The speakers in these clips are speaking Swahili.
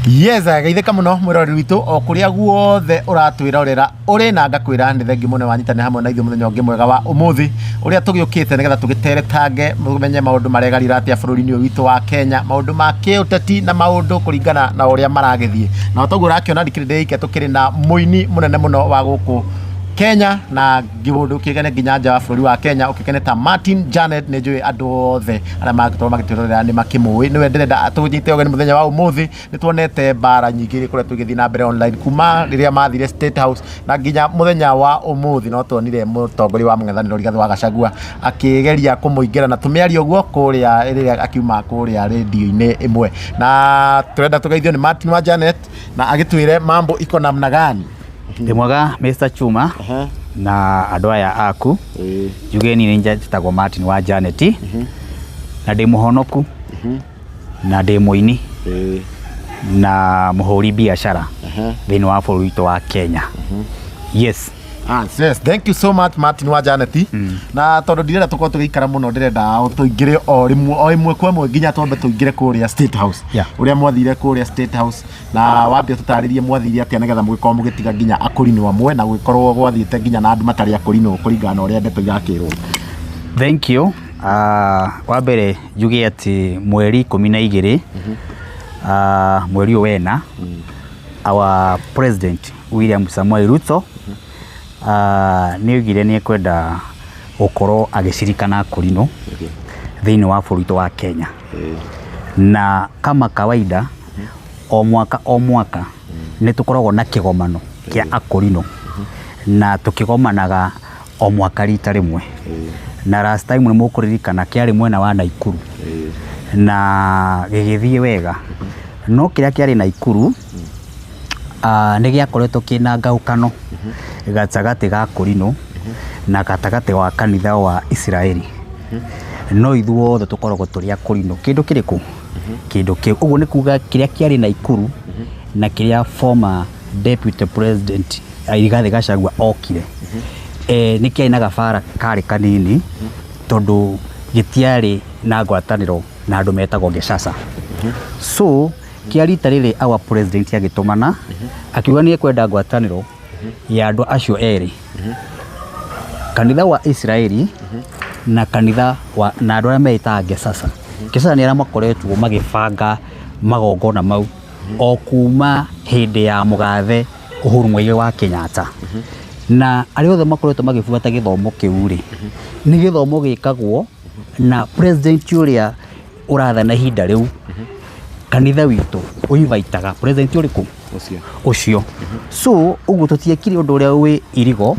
Yes, geitheka muno mwirori witu o kuria guothe uratwirorera uri na ngakwira ni thengi muno wanyitane hamwe na ithu muthenya ungi mwega wa umuthi uria tugiukite nigetha tugiteretange mumenye maundu maregarira atia bururi-ini witu wa Kenya, maundu ma kiuteti na maundu kuringana na uria maragithie. Na otoguo rakiona ndikirinde ike tukiri na muini munene muno wa guku Kenya na giundu kigene nginya nja wa bururi wa Kenya ukikene ta Martin Janet ni njui andu othe aria magitwa magitwirorera ni makimui niwe ndirenda tunyite ogeni muthenya wa umuthi ni tuonete bara nyingi ri kuria tugithi na mbere online kuma riria mathire State House na nginya muthenya wa umuthi no tuonire mutongoria wa mung'ethaniro Rigathi wa Gachagua akigeria kumuingira na tumiario guo kuria riria akiuma kuria radio-ini imwe na turenda tugeithio ni Martin wa Janet na agitwire mambo iko namna gani. Ndimwaga Mr. Chuma na andu aya aku jugeni ni njatagwo Martin wa Janet na ndi muhonoku na ndi muini na muhuri biashara thini wa bururi witu wa Kenya. Yes. Yes, thank you so much Martin wa Janet. Na tondu ndirenda tukorwo tugikara muno ndirenda tuingire o imwe kwa imwe nginya twambe tuingire kuria State House. Uria mwathire kuria State House na wambie tutaririe mwathire atia nigetha mugikorwo mugitiga nginya akurino amwe na gugikorwo gwathiite nginya na andu matari akurino kuringana uria ndeto igakirwo. Thank you. Wa mbere njuge ati mweri 12 mweri wena our president William Samoei Ruto niugire ni kwenda gukorwo agicirikana akurino thini wa bururi wa Kenya. Na kama kawaida o mwaka ni tukoragwo na kigomano kia akurino na tukigomanaga o mwaka rita rimwe. Na last time ni mukuririkana kiari mwena wa Naikuru na gigithie wega no kiria kiari Naikuru ni giakoretwo kina ngaukano gatagati ga akurino na gatagati wa kanitha wa Israeli. No ithuothe tukoragwo turi akurino kindu kiriku kindu kiu uguo ni kuga kiria kiari Naikuru na kiria former deputy president Rigathi Gachagua okire ni kiaina gabara kari kanini tondu gitiari na ngwataniro na andu metagwo Geshasa. So kiarita riri our president agitumana akiuga ni kwenda ngwataniro ya andu acio eri kanitha wa Israeli na kanitha wa na andu aria metaga Geshasa. Geshasa ni aria makoretwo magibanga magongona mau o kuma hindi ya mugathe Uhuru Muigai wa Kenyatta. Na aria othe makoretwo magibuata githomo kiu ri ni githomo gikagwo na president uria urathana ihinda riu kanitha witu uivaitaga president uriku ucio. So uguo tutiekire undu uria wi irigo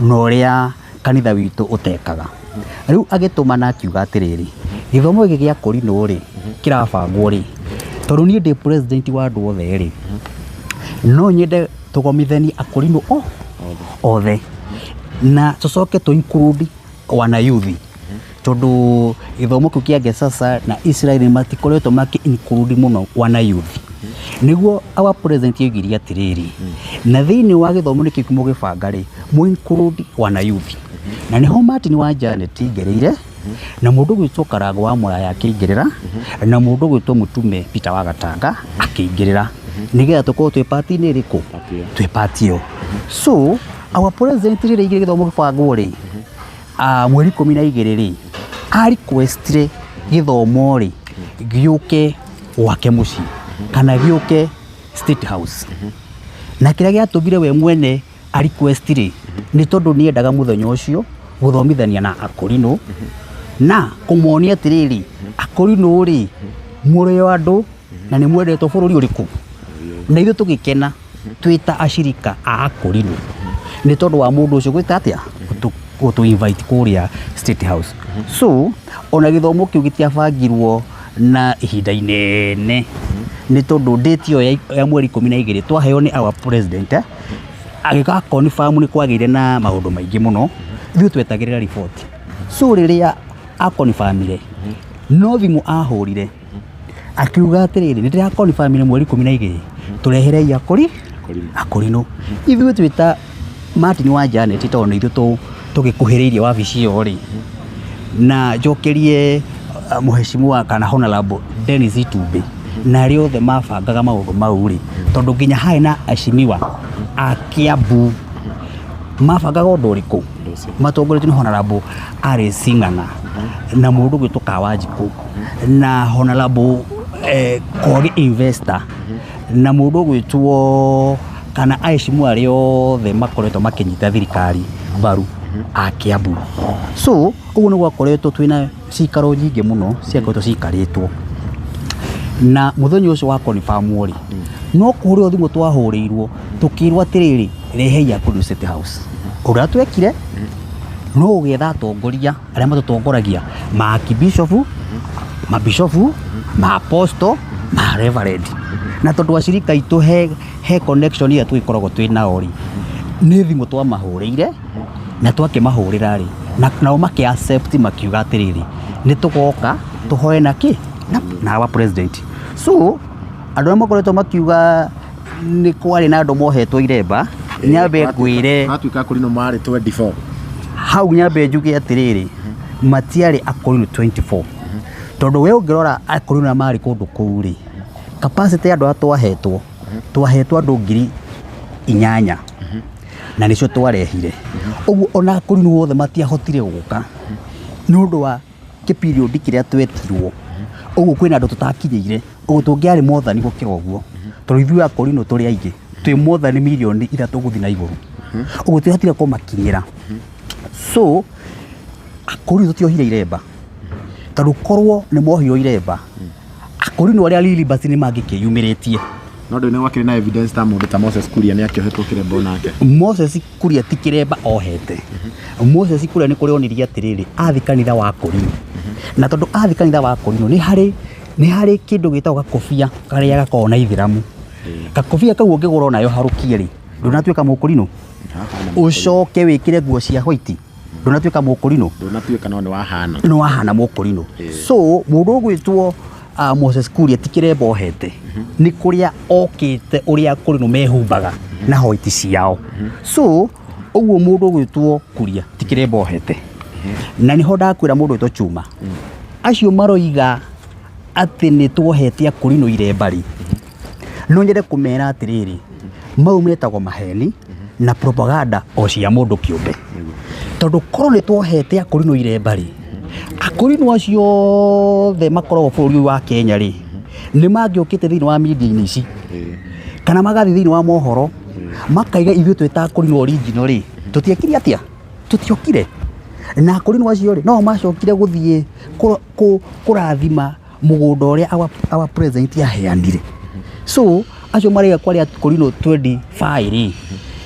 na uria kanitha witu utekaga. Riu agitumana akiuga atiriri githomo giki gia kurino ri kirabangwo ri tondu ni ndi president wa andu othe ri no nyende tugomithani akurino othe na tucoke tu include wana youth tondu githomo kiu kia Geshasa na Israeli matikoretwo maki include muno wana youth. Niguo our president yigiri atiriri na thini wa githomo ni kiku mugibanga ri mu include wana youth. Na niho Martin wa Janet ngereire na mundu gwitwo Karagwa wa Muraya akingirira na mundu gwitwo Mutume Peter wa Gatanga akingirira nigetha tukorwo twi party ni riku twi party yo. So our president riri igire githomo gibangwo ri mweri 12 ri ari requestire githomo ri giuke wake muci kana giuke State House. Na kiria giatubire we mwene ari requestire ni tondu ni endaga muthenya ucio guthomithania na akurino na kumuonia atiriri akurino ri muri wa andu na ni mwendetwo bururi uriku na ithu tugikena twita ashirika a akurino ni tondu wa mundu ucio gwita atia to invite kuria State House. So ona githomo kiu gitiabangirwo na ihinda inene ni tondu date yo ya mweri 12 twaheo ni our president agika confirm ni kwagire na maundu maingi muno ithu twetagirira report. So riria a confirmire no thimu ahurire akiuga atiriri ndira confirmire mweri 12 turehere ya akurino ithu twita Martin wa Janet tondu ithu tugikuhiririe wabici yo ri na jokerie muheshimiwa kana Honorable Dennis Itumbi na arĩa othe mabangaga maũndũ mau rĩ, tondũ nginya harĩ na acimiwa a Kiambu mabangaga ũndũ ũrĩkũ matongoretio nĩ Honorable Alice Ng'ang'a na mũndũ gwĩtũka Wanjikũ na Honorable Kogi Investor na mũndũ gwĩtwo kana acimiwa arĩa othe makoretwo makĩnyita thirikari mbaru a Kiambu. So ũguo nĩ gwakoretwo twĩna cikaro nyingĩ mũno ciakoretwo cikarĩtwo na mũthenya ũcio wa confirm rĩ no kũrĩa thimũ twahũrĩirwo tũkĩrwo atĩrĩrĩ rehei Akũrinũ State House. Ũrĩa twekire no ũgetha atongoria arĩa matũtongoragia ma Archbishop, mabishop, ma apostle, ma reverend, na tondũ acirika itũ he connection ya twĩkoragwo twĩnao rĩ nĩ thimũ twamahũrĩire na twakĩmahũrĩra rĩ nao makĩ accept makiuga atĩrĩrĩ nĩ tũgoka tũhoe nakĩ na our president. So andũ arĩa makoretwo makiuga nĩ kwarĩ na andũ mohetwo iremba nyambe ngwĩre matuĩka Akũrinũ marĩ 24 hau nyambe njuge atĩrĩrĩ matiarĩ Akũrinũ 24 tondũ we ũngĩrora Akũrinũ marĩ kũndũ kũu rĩ capacity ya andũ twahetwo andũ 8,000 na nĩcio twarehire. Ũguo ona Akũrinũ wothe matiahotire gũka nĩ ũndũ wa kĩperiod kĩrĩa twetirwo. Ũguo kwĩna andũ tũtakinyĩire, ũguo tũngĩarĩ mothani gũkĩra ũguo tondũ ithuĩ Akũrinũ tũrĩ aingĩ twĩ mothani milioni 3 gũthiĩ na igũrũ. Ũguo twĩhotire kũmakinyĩra. So Akũrinũ tũtiohire iremba tondũ korwo nĩ mohio iremba Akũrinũ arĩa Lilibas nĩ mangĩkĩyumĩrĩtie. No ndĩ nĩ wakĩrĩ na evidence ta mũndũ ta Moses Kuria nĩ akĩohetwo kĩremba onake. Moses Kuria ti kĩremba ohete. Moses Kuria nĩ kũrĩ onirie atĩrĩrĩ athi kanitha wa Akũrinũ na tondũ athi kanitha wa Akũrinũ nĩ harĩ kĩndũ gĩtagwo gakobia karĩa gakoragwo na ithĩramu. Gakobia kau ũngĩgũra nayo harũkie rĩ ndũnatuĩka Mũkũrinũ. Ũcoke wĩkĩre nguo cia white ndũnatuĩka Mũkũrinũ. Ndũnatuĩka no nĩ wahana Mũkũrinũ. So mũndũ ũgwĩtwo Moses Kuria ti kĩremba ohete nĩ kũrĩa okĩte ũrĩa Akũrinũ mehumbaga na white ciao. So ũguo mũndũ ũgwĩtwo Kuria ti kĩremba ohete na nĩho ndakwĩra mũndũ ũgwĩtwo Chuma acio maroiga atĩ nĩ tuohete Akũrinũ iremba rĩ no nyende kũmera atĩrĩrĩ mau metagwo maheni na propaganda o cia mũndũ kĩũmbe tondũ korwo nĩ tuohete Akũrinũ iremba rĩ Akũrinũ acio othe makoragwo bũrũri wa Kenya rĩ nĩ mangĩũkĩte thĩinĩ wa media-inĩ ici kana magathiĩ thĩinĩ wa mohoro makaiga ithuĩ twĩta Akũrinũ original rĩ tũtiekire atĩa tũtiokire na Akũrinũ acio rĩ no macokire gũthiĩ kũrathima mũgũnda ũrĩa our president yaheanire. So acio marĩga kwarĩ Akũrinũ 25 rĩ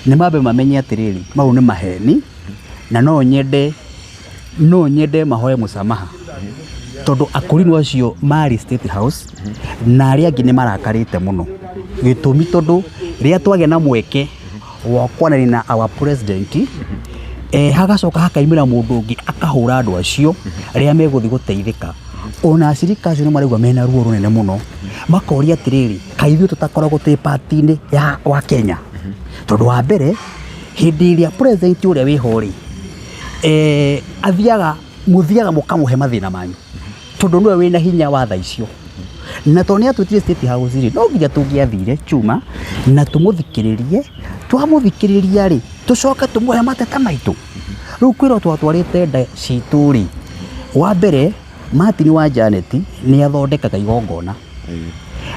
nĩ mambe mamenye atĩrĩrĩ mau nĩ maheni na no nyende mahoe mũsamaha tondũ Akũrinũ acio marĩ State House na arĩa angĩ nĩ marakarĩte mũno gĩtũmi tondũ rĩrĩa twagĩa na mweke wa kwanĩrĩra na our president hagacoka hakaimĩra mũndũ ũngĩ akahũra andũ acio arĩa megũthiĩ gũteithĩka ona acirika acio nĩ maraigua mena ruo rũnene mũno makoria atĩrĩrĩ kaithuĩ tũtakoragwo twĩ party-inĩ wa Kenya tondũ wa mbere hĩndĩ ĩrĩa president ũrĩa wĩho rĩ mũthiaga mũkamũhe mathĩna manyu tondũ nĩwe wĩna hinya wa tha icio na tondũ nĩ atwĩtire State House rĩ no nginya tũngĩathire Chuma na tũmũthikĩrĩrie twamũthikĩrĩria rĩ tũcoke tũmũhe mateta maitũ rĩu kwĩrwo twatwarĩte nda citũ rĩ wa mbere Martin wa Janet nĩ athondekaga igongona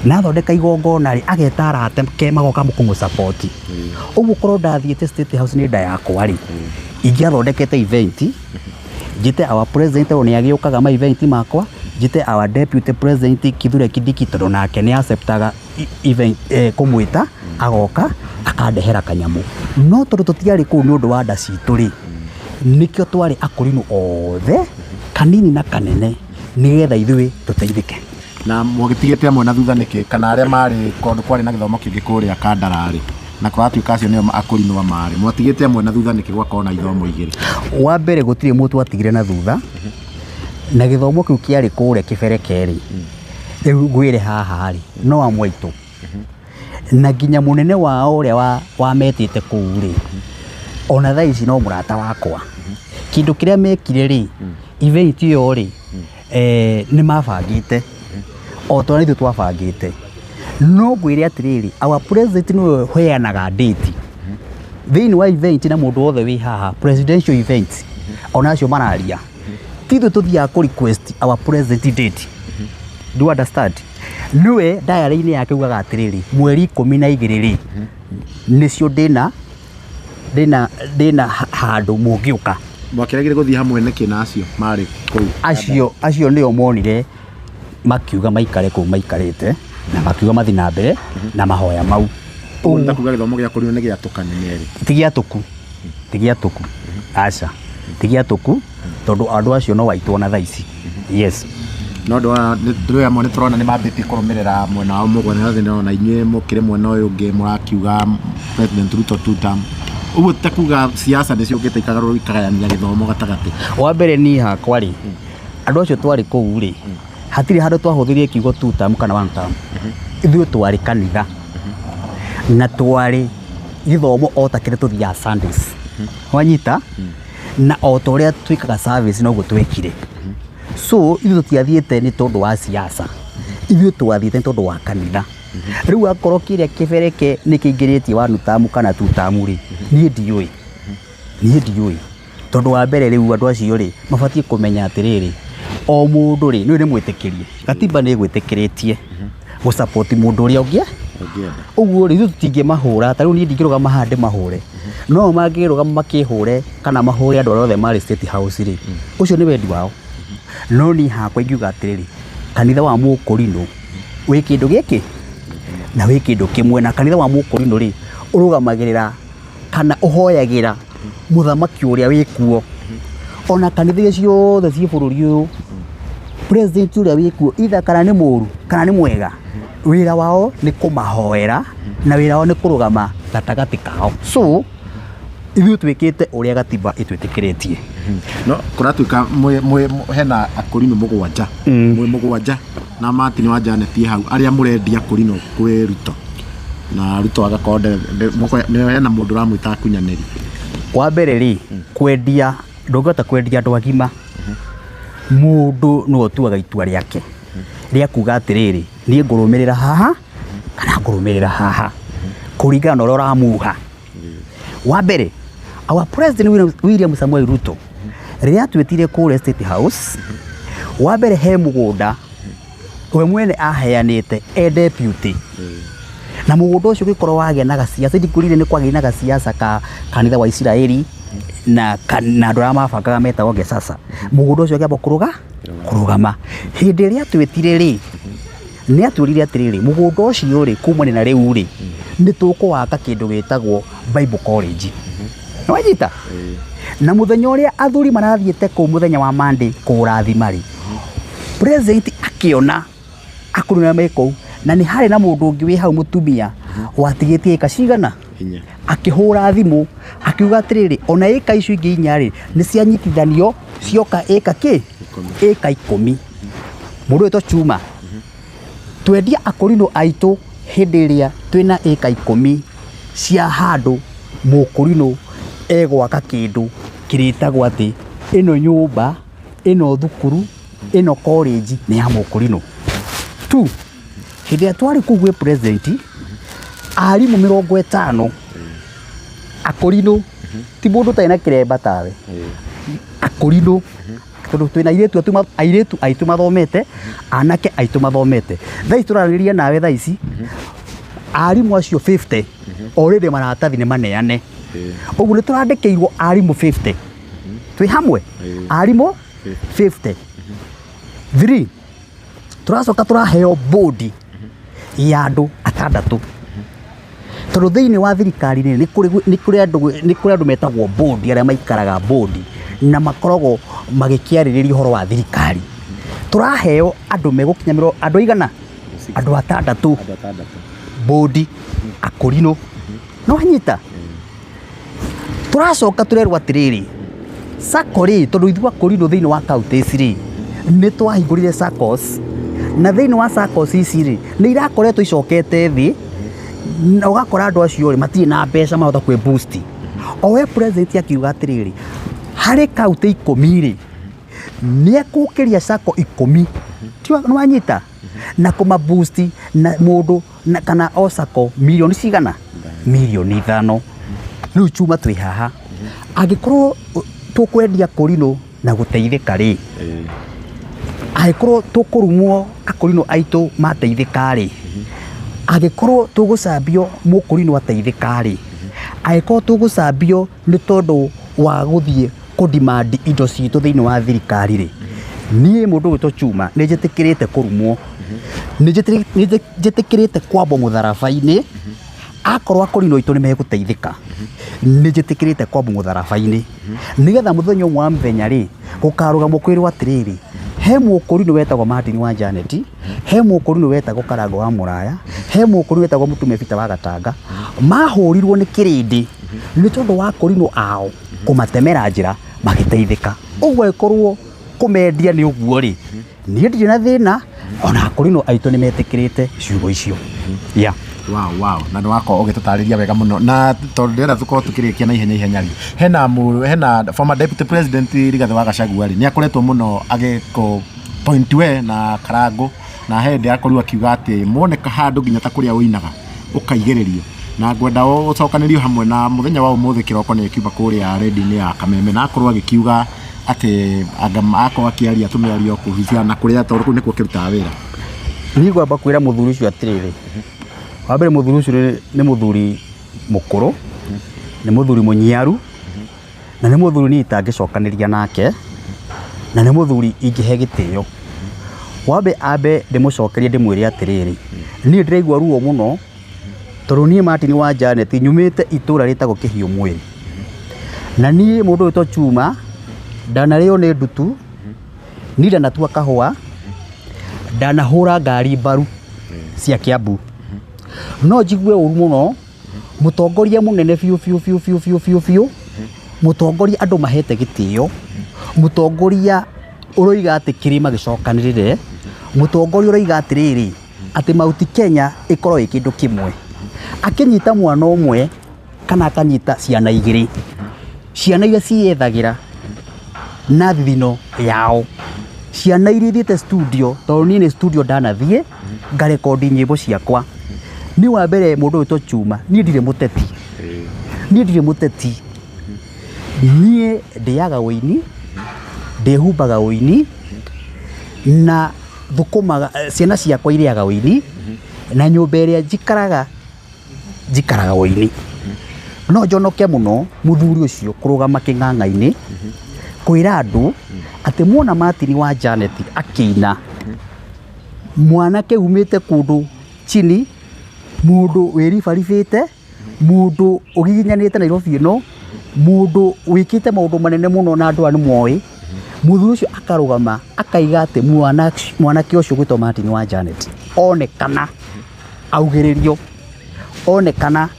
na athondeka igongona rĩ ageta arata ke magoka kũmũsupport ũguo korwo ndathiĩte State House nĩ nda yakwa rĩ ingĩathondekete event njĩte our president nĩ agĩũkaga ma event makwa njĩte our deputy president Kithure Kindiki tondũ nake nĩ acceptaga event kũmwĩta agoka akandehera kanyamũ no tondũ tũtiarĩ kũu nĩ ũndũ wa nda citũ rĩ nĩkĩo twarĩ Akũrinũ othe kanini na kanene nĩgetha ithuĩ tũteithĩke. Na mwagĩtigĩte amwe na thutha nĩkĩ kana arĩa marĩ kũndũ kwarĩ na gĩthomo kĩngĩ kũrĩa Kandararĩ na kwatuĩka acio nĩo Akũrinũ marĩ mwatigĩte amwe na thutha nĩkĩ gwakorwo na ithomo igĩrĩ? Wa mbere gũtirĩ mũtu atigire na thutha na gĩthomo kĩu kĩarĩ kũrĩa Kĩberekerĩ rĩu ngwĩre haha rĩ no amwaitũ na nginya mũnene wao ũrĩa wametĩte kũu rĩ ona thaa ici no mũrata wakwa kĩndũ kĩrĩa mekire rĩ event ĩyo rĩ nĩ mabangĩte o twana ithu twabangite no ngwire atiriri our president no hoyanaga date thini wa event na mundu wothe wi haha presidential event ona acio mararia tithu tuthia ku request our president date do you understand niwe diary-ini yake ugaga atiriri mweri 12 nicio ndina handu mungiuka mwakiregire guthii hamwe niki na acio mari kuu acio nio monire makiuga maikare kuu maikarite na makiuga mathi na mbere na mahoya mau unda kuga githomo gia kurino ni giatukanene tigiatuku aca tigiatuku tondu andu acio no waitwo na thaici yes no ndo ya mone turona ni mambiti kurumirira mwena wa mugwana thina ona inywe mukire mwena uyu ungi murakiuga President Ruto 2 term uguo takuga siasa ni ciungite ikagaro ikagayania githomo gatagati wa mbere ni hakwa ri andu acio twari kuu ri hatiri handu twahuthirie kiugo 2 term kana 1 term ithuĩ twari kanitha na twari githomo o takire tuthia Sundays wanyita na o toria twikaga service no gutwekire so ithuĩ tutiathiĩte ni tondu wa siasa ithuĩ twathiĩte tondu wa kanitha riu akorwo kiria kibereke ni kiingiritie wa nutamu kana 2 term ri nie ndiũĩ tondu wa mbere riu andu acio ri mabatie kumenya atiriri o mundu ri ni mwitikirie katiba ni gwitikiretie go support mundu uria ungi uguo ri tutinge mahura ta riu ni ndingiruga mahande mahure no mangiruga makihure kana mahure andu othe mari State House ri ucio ni wendi wao no ni hakwa ingiuga atiriri kanitha wa Mukurino wi kindu giki na wi kindu kimwe na kanitha wa Mukurino ri urugamagirira kana uhoyagira muthamaki uria wi kuo ona kanitha ciothe ci bururi uyu president uria wi kuo itha kana ni muru kana ni mwega wira wao ni kumahoera na wira wao ni kurugama gatagati kao so ithuĩ twikite uria gatiba itwitikiretie no kuratuika hena Akurino mugwanja mwe mugwanja na Martin wa Janet hau aria murendia Akurino kwi Ruto na Ruto agakonde ni hena mundu ramwita kunyaneri wa mbere ri kwendia ndongota kwendia andu agima mundu no tuaga itua riake ria kuga atiriri ni ngurumirira haha kana ngurumirira haha kuringana na uria ramuha wa mbere our president William Samuel Ruto riria twetire kule State House wa mbere he mugunda we mwene aheanite deputy na mugunda ucio gikorwo wagia na gasiasa ndikurire ni kwagi na gasiasa ka kanitha wa Israeli na andu aria mabangaga metagwo Gesasa mugunda ucio giamba kurugama hindi iria twetire ri ni atwirire atiriri mugunda ucio ri kumane na riu ri ni tukuwaka kindu gitagwo Bible College wajita na muthenya uria athuri marathiete ku muthenya wa Monday kurathima ri president akiona Akurino meko na ni hari na mundu ungi wi hau mutumia watigitie eka cigana akihura thimu akiuga atiriri ona eka icio ingi inyari ni cianyitithanio cioka eka ki eka 10 mundu eto chuma twendia Akurino aitu hindi iria twina eka 10 cia handu Mukurino egwaka kindu kiritagwo ati ino nyumba ino thukuru ino college ni ya Mukurino tu hindi atwari kugwe president arimu 50 Akurino ti mundu taina kiremba tawe Akurino tondu twina airetu aitu mathomete anake aitu mathomete thai turariria nawe thaici arimu acio 50 already maratathi ni maneane uguo ni turandikiirwo arimu 50 twi hamwe arimu 50 3 turacoka turaheo bodi ya andu 6 tondu thiini wa thirikari ni kuri andu metagwo bodi aria maikaraga bodi na makoragwo magikiaririria uhoro wa thirikari turaheo andu megukinya andu igana andu 6 bodi Akurino no hanyita turacoka turerwa atiriri sakori tondu ithu Akurino thiini wa county ri ni twahingurire SACCOS na thiini wa SACCOS ici ri ni irakoretwo icokete thi na ugakora andu acio ri matie na mbeca mahota kwe boost o we president akiuga atiriri hari county 10 ri ni ekukiria SACCO 10 tiwa no anyita na kuma boost na mundu na kana osako milioni cigana milioni 5 riu Chuma twi haha agikorwo tukwendia Korino na guteithika ri agikorwo tukurumwo akorino aitu mateithika ri agikorwo tugucambio mukorino ateithika ri agikorwo tugucambio ni tondu wa guthie kudemand indo citu thiini wa thirikari ri nie mundu wito Chuma ni jitikirite kurumwo ni jitikirite kwambo mutharabaini akorwo akorino itu ni meguteithika ni jitikirite kwambo mutharabaini nigetha muthenya wa mthenya ri gukaruga mukwirwo atiriri he mukorino wetagwo Martin wa Janet he mukorino wetagwo Karango wa Muraya he mukorino wetagwo Mutume Peter wa Gatanga mahurirwo ni kirindi ni tondu wa korino ao kumatemera njira magiteithika ugwe korwo kumendia ni uguo ri ni ndiri na thina ona korino aitu ni metikirite ciugo icio wow na ndo wako ugitutariria wega muno na tondu ndira tuko tukirikia na ihenya ri hena former deputy president Rigathi wa Gachagua ri ni akoretwo muno agiko point we na Karango na hende akorwa kiuga ati moneka handu nginya ta kuria uinaga ukaigererio na ngwenda ucokanirio hamwe na muthenya wa umuthi kiroko ni kiuba kuria ready ni ya Kameme na akorwa gikiuga ati agama ako akiaria tumiario kuhisia na kuria tondu nikuo kiruta wira ni gwamba kwira muthuri ucio atiriri wabere muthuri ucio ni muthuri mukuru ni muthuri munyiaru na ni muthuri ni itangicokaniria nake na ni muthuri ingihe gitio ambe ndimucokerie ndimwire atiriri ni ndiraigua ruo muno tondu ni Martin wa Janet nyumite itura ritagwo Kihio Mwiri na ni mundu wito Chuma ndanareo ni ndutu ni ndanatua kahua ndanahura ngari mbaru cia Kiambu no jigue uru muno mutongoria munene fiu mutongoria andu mahete gitio mutongoria uroiga ati kirima gicokanirire mutongoria uroiga atiriri ati Mount Kenya ikorwo ikindu kimwe akinyita mwana umwe kana akanyita ciana igiri ciana iria ciethagira na thino yao ciana iria thiete studio tondu ni studio ndanathie ngarekondi nyimbo ciakwa ni wa mbere mundu wito Chuma ni ndire muteti nie ndiaga uini ndihumbaga uini na thukumaga ciana ciakwa iriaga uini na nyumba iria jikaraga uini no njonoke muno muthuri ucio kurugama king'ang'a-ini kwira andu ati muona Martin wa Janet akina mwanake umite kundu chini mundu wiribaribite mundu ugiginyanite Nairobi no mundu wikite maundu manene muno na andu ani moi muthuri ucio akarugama akaiga ati mwanake ucio gwitwo Martin wa Janet onekana augiririo onekana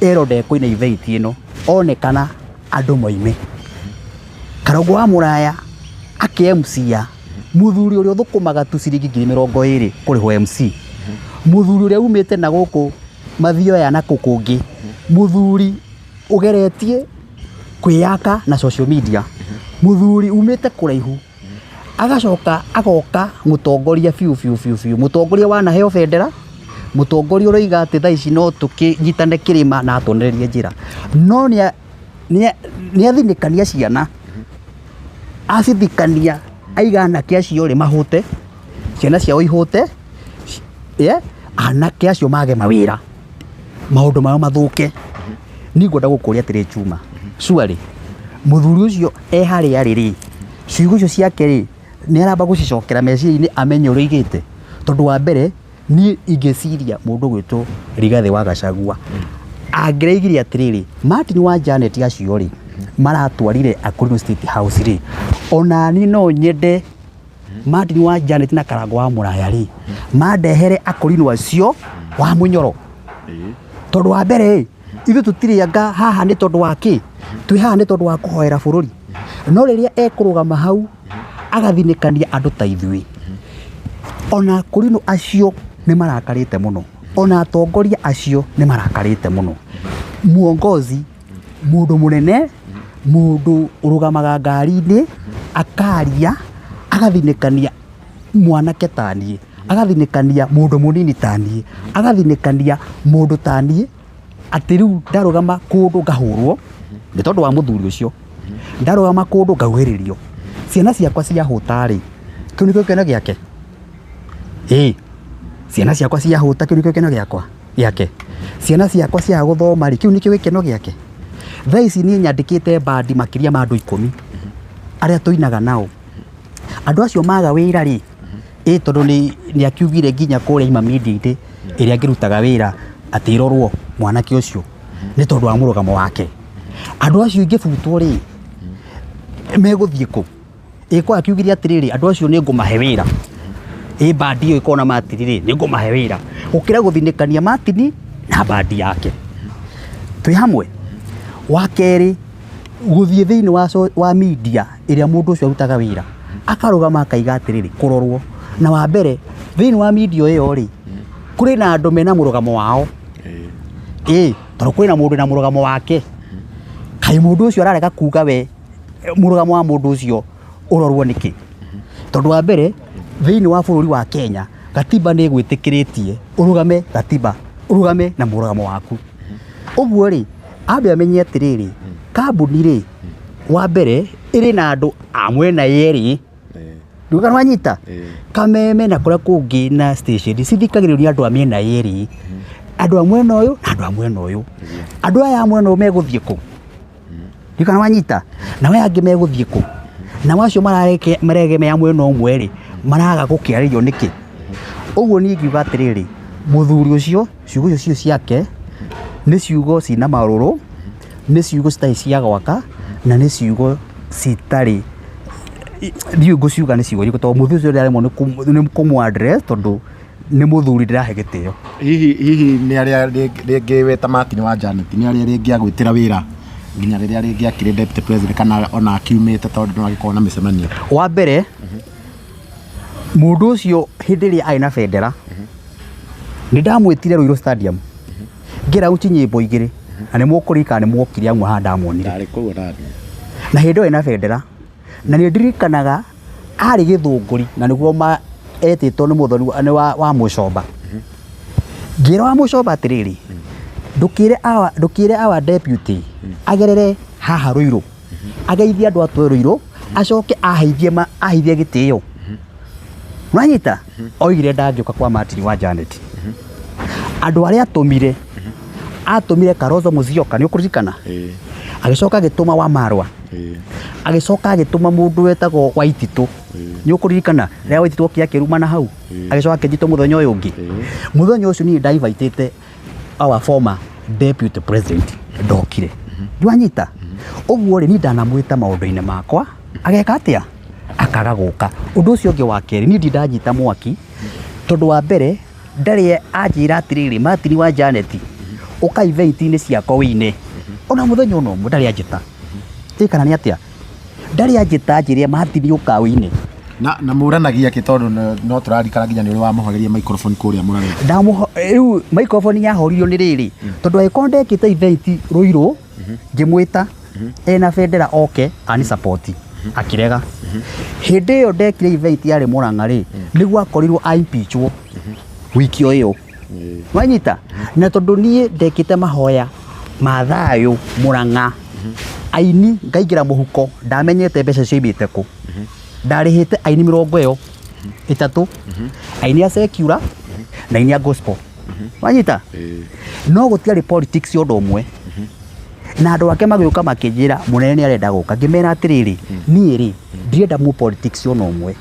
erode kwina iveiti ino onekana andu moime Karango wa Muraya ake MC ya muthuri uria thukumaga tu ciringi 20,000 kuriho MC muthuri uria umite na guku mathio ya na kukungi muthuri ugeretie kwiyaka na social media muthuri umite kuraihu agacoka agoka mutongoria fiu mutongoria wana heo federa mutongoria uroiga ati tha ici no tukinyitane kirima na atonererie njira no ni athinikania ciana acithikania aigana kiacio ri mahute ciana ciao ihute anake acio mage mawira maundu mao mathuke ni ngwenda gukuria atiri Chuma swali muthuri ucio haria riri ciugo icio ciake ri ni aramba gucicokera meciria-ini amenye uroigite tondu wa mbere ni ingeciria mundu gwitwo Rigathi wa Gachagua angireigiria atiriri Martin wa Janet acio ri maratwarire Akorino State House ri ona ni no nyende Martin wa Janet na Karango wa Muraya ri mandehere Akorino acio wa Munyoro tondu wa mbere ithu tutirianga haha ni tondu waki twi haha ni tondu wa kuhoera bururi no riria ekurugama hau agathinikania andu ta ithui ona Akorino acio ni marakarite muno ona atongoria acio ni marakarite muno muongozi mundu munene mundu urugamaga ngari-ini akaria agathinikania mwanake tani agathinĩkania mũndũ mũnini taniĩ, agathinĩkania mũndũ taniĩ, atĩ rĩu ndarũgama kũndũ ngahũrwo nĩ tondũ wa mũthuri ũcio, ndarũgama kũndũ ngauhĩrĩrio, ciana ciakwa ciahũta-rĩ, kĩu nĩkĩo gĩkeno gĩake. Ciana ciakwa ciahũta, kĩu nĩkĩo gĩkeno gĩake. Ciana ciakwa ciaga gũthoma-rĩ, kĩu nĩkĩo gĩkeno gĩake. Thaa ici niĩ nyandĩkĩte bandi makĩria ma andũ 10 arĩa tũinaga nao. Andũ acio maga wĩra-rĩ, tondũ nĩ akiugire nginya kũrĩa ima media-inĩ ĩrĩa angĩrutaga wĩra atĩ ĩrorwo mwanake ũcio nĩ tondũ wa mũrũgamo wake. Andũ acio ingĩbutwo-rĩ, megũthiĩ kũ? Kwa akiugire atĩrĩrĩ, andũ acio nĩ ngũmahe wĩra. Bandi ĩyo ĩkorwo na Martin-rĩ, nĩ ngũmahe wĩra. Gũkĩra gũthinĩkania Martin na bandi yake. Twĩ hamwe. Wa kerĩ, gũthiĩ thĩinĩ wa media ĩrĩa mũndũ ũcio arutaga wĩra, akarũgama akaiga atĩrĩrĩ, kũrorwo. Na wa mbere, thĩinĩ wa media ĩyo-rĩ, kũrĩ na andũ mena mũrũgamo wao. Tondũ kũrĩ na mũndũ na mũrũgamo wake. Kaĩ mũndũ ũcio ararega kuga we mũrũgamo wa mũndũ ũcio ũrorwo nĩkĩ? Tondũ wa mbere, thĩinĩ wa bũrũri wa Kenya, gatiba nĩ gwĩtĩkĩrĩtie ũrũgame gatiba, ũrũgame na mũrũgamo waku. Ũguo-rĩ, ambe amenye atĩrĩrĩ, kambuni-rĩ, wa mbere, ĩrĩ na andũ a mwena yerĩ. Nduga nwanyita? Kameme na kũrĩa kũngĩ na station cithikagĩrĩrio nĩ andũ a mĩena yerĩ. Andũ a mwena ũyũ na andũ a mwena ũyũ. Andũ aya a mwena ũyũ megũthiĩ kũ? Nduga nwanyita? Na aya angĩ megũthiĩ kũ? Na acio maregemea mwena ũmwe-rĩ, maraga gũkĩarĩrio nĩkĩ? Ũguo niĩ ngiuga atĩrĩrĩ, mũthuri ũcio, ciugo icio ciake nĩ ciugo cina marũrũ, nĩ ciugo citarĩ cia gwaka, na nĩ ciugo citarĩ, ndiũ ngũciuga nĩ ciugo irĩkũ, tondũ mũthuri ũcio ndaremwo nĩ kũmũ-address tondũ nĩ mũthuri ndĩrahe gĩtĩo. Hihi nĩ arĩa rĩngĩ weta Martin wa Janet, nĩ arĩa rĩngĩ agwĩtĩra wĩra nginya rĩrĩa rĩngĩ akĩrĩ deputy president kana ona akiumĩte tondũ no agĩkorwo na mĩcemanio? Wa mbere, mũndũ ũcio hĩndĩ ĩrĩa arĩ na bendera, nĩ ndamwĩtire Ruiru Stadium, ngĩraũti nyĩmbo igĩrĩ, na nĩ mũkũririkana nĩ mwokire amwe haha ndamuonire. Na hĩndĩ ĩyo ena bendera, na nĩ ndirikanaga arĩ gĩthũngũri, na nĩguo etĩtwo nĩ mũthoni wa Mũcomba. Ngĩra wa Mũcomba atĩrĩrĩ, ndũkĩre our deputy agerere haha Ruiru, ageithie andũ atwe Ruiru, acoke aheithie gĩtĩo. Mwanyita? Oigire ndangĩũka kwa Martin wa Janet. Andũ arĩa atũmire Kalonzo Musyoka, nĩ ũkũririkana? Agĩcoka agĩtũma Wamarwa, agĩcoka agĩtũma mũndũ wetagwo Waititũ, nĩ ũkũririkana rĩrĩa Waititũ okire akĩrumana hau, agĩcoka akĩnyitwo mũthenya ũyũ ũngĩ. Mũthenya ũcio niĩ ndainvaitĩte our former deputy president ndokire. Ndwanyita? Ũguo-rĩ, niĩ ndanamwĩta maũndũ-inĩ makwa, ageka atĩa? Akaga gũka. Ũndũ ũcio ũngĩ wa kerĩ, niĩ ndanyita mwaki, tondũ wa mbere, ndarĩ anjĩra atĩrĩrĩ, Martin wa Janet, ũka event-inĩ ciakwa wĩine. Ona mũthenya ũno ũmwe ndarĩ anjĩta. Kana nĩ atĩa? Ndarĩ anjĩta anjĩre Martin ũka wĩine. Na mũranagia kĩ tondũ no tũrarikana nginya nĩ ũrĩ wamuhoreria microphone kũrĩa mũrarĩ? Rĩu microphone yahoririo nĩ rĩrĩ, tondũ agĩkorwo ndekĩte event Ruiru, ngĩmwĩta ena bendera oke ani support, akĩrega. Hĩndĩ ĩyo ndekire event yarĩ Mũrang'a-rĩ, nĩguo akorirwo impeachwo wiki ĩyo. Wanyita? Na tondũ niĩ ndekĩte mahoya ma thayũ Mũrang'a, aini ngaingĩra mũhuko, ndamenyete mbeca cioimĩte kũ. Ndarĩhĩte aini 30, aini a secular na aini a gospel. Wanyita? No gũtiarĩ politics ũndũ ũmwe. Na andũ ake magĩũka makĩnjĩra mũnene nĩ arenda gũka, ngĩmera atĩrĩrĩ, niĩ-rĩ ndirenda mu politics ũndũ ũmwe.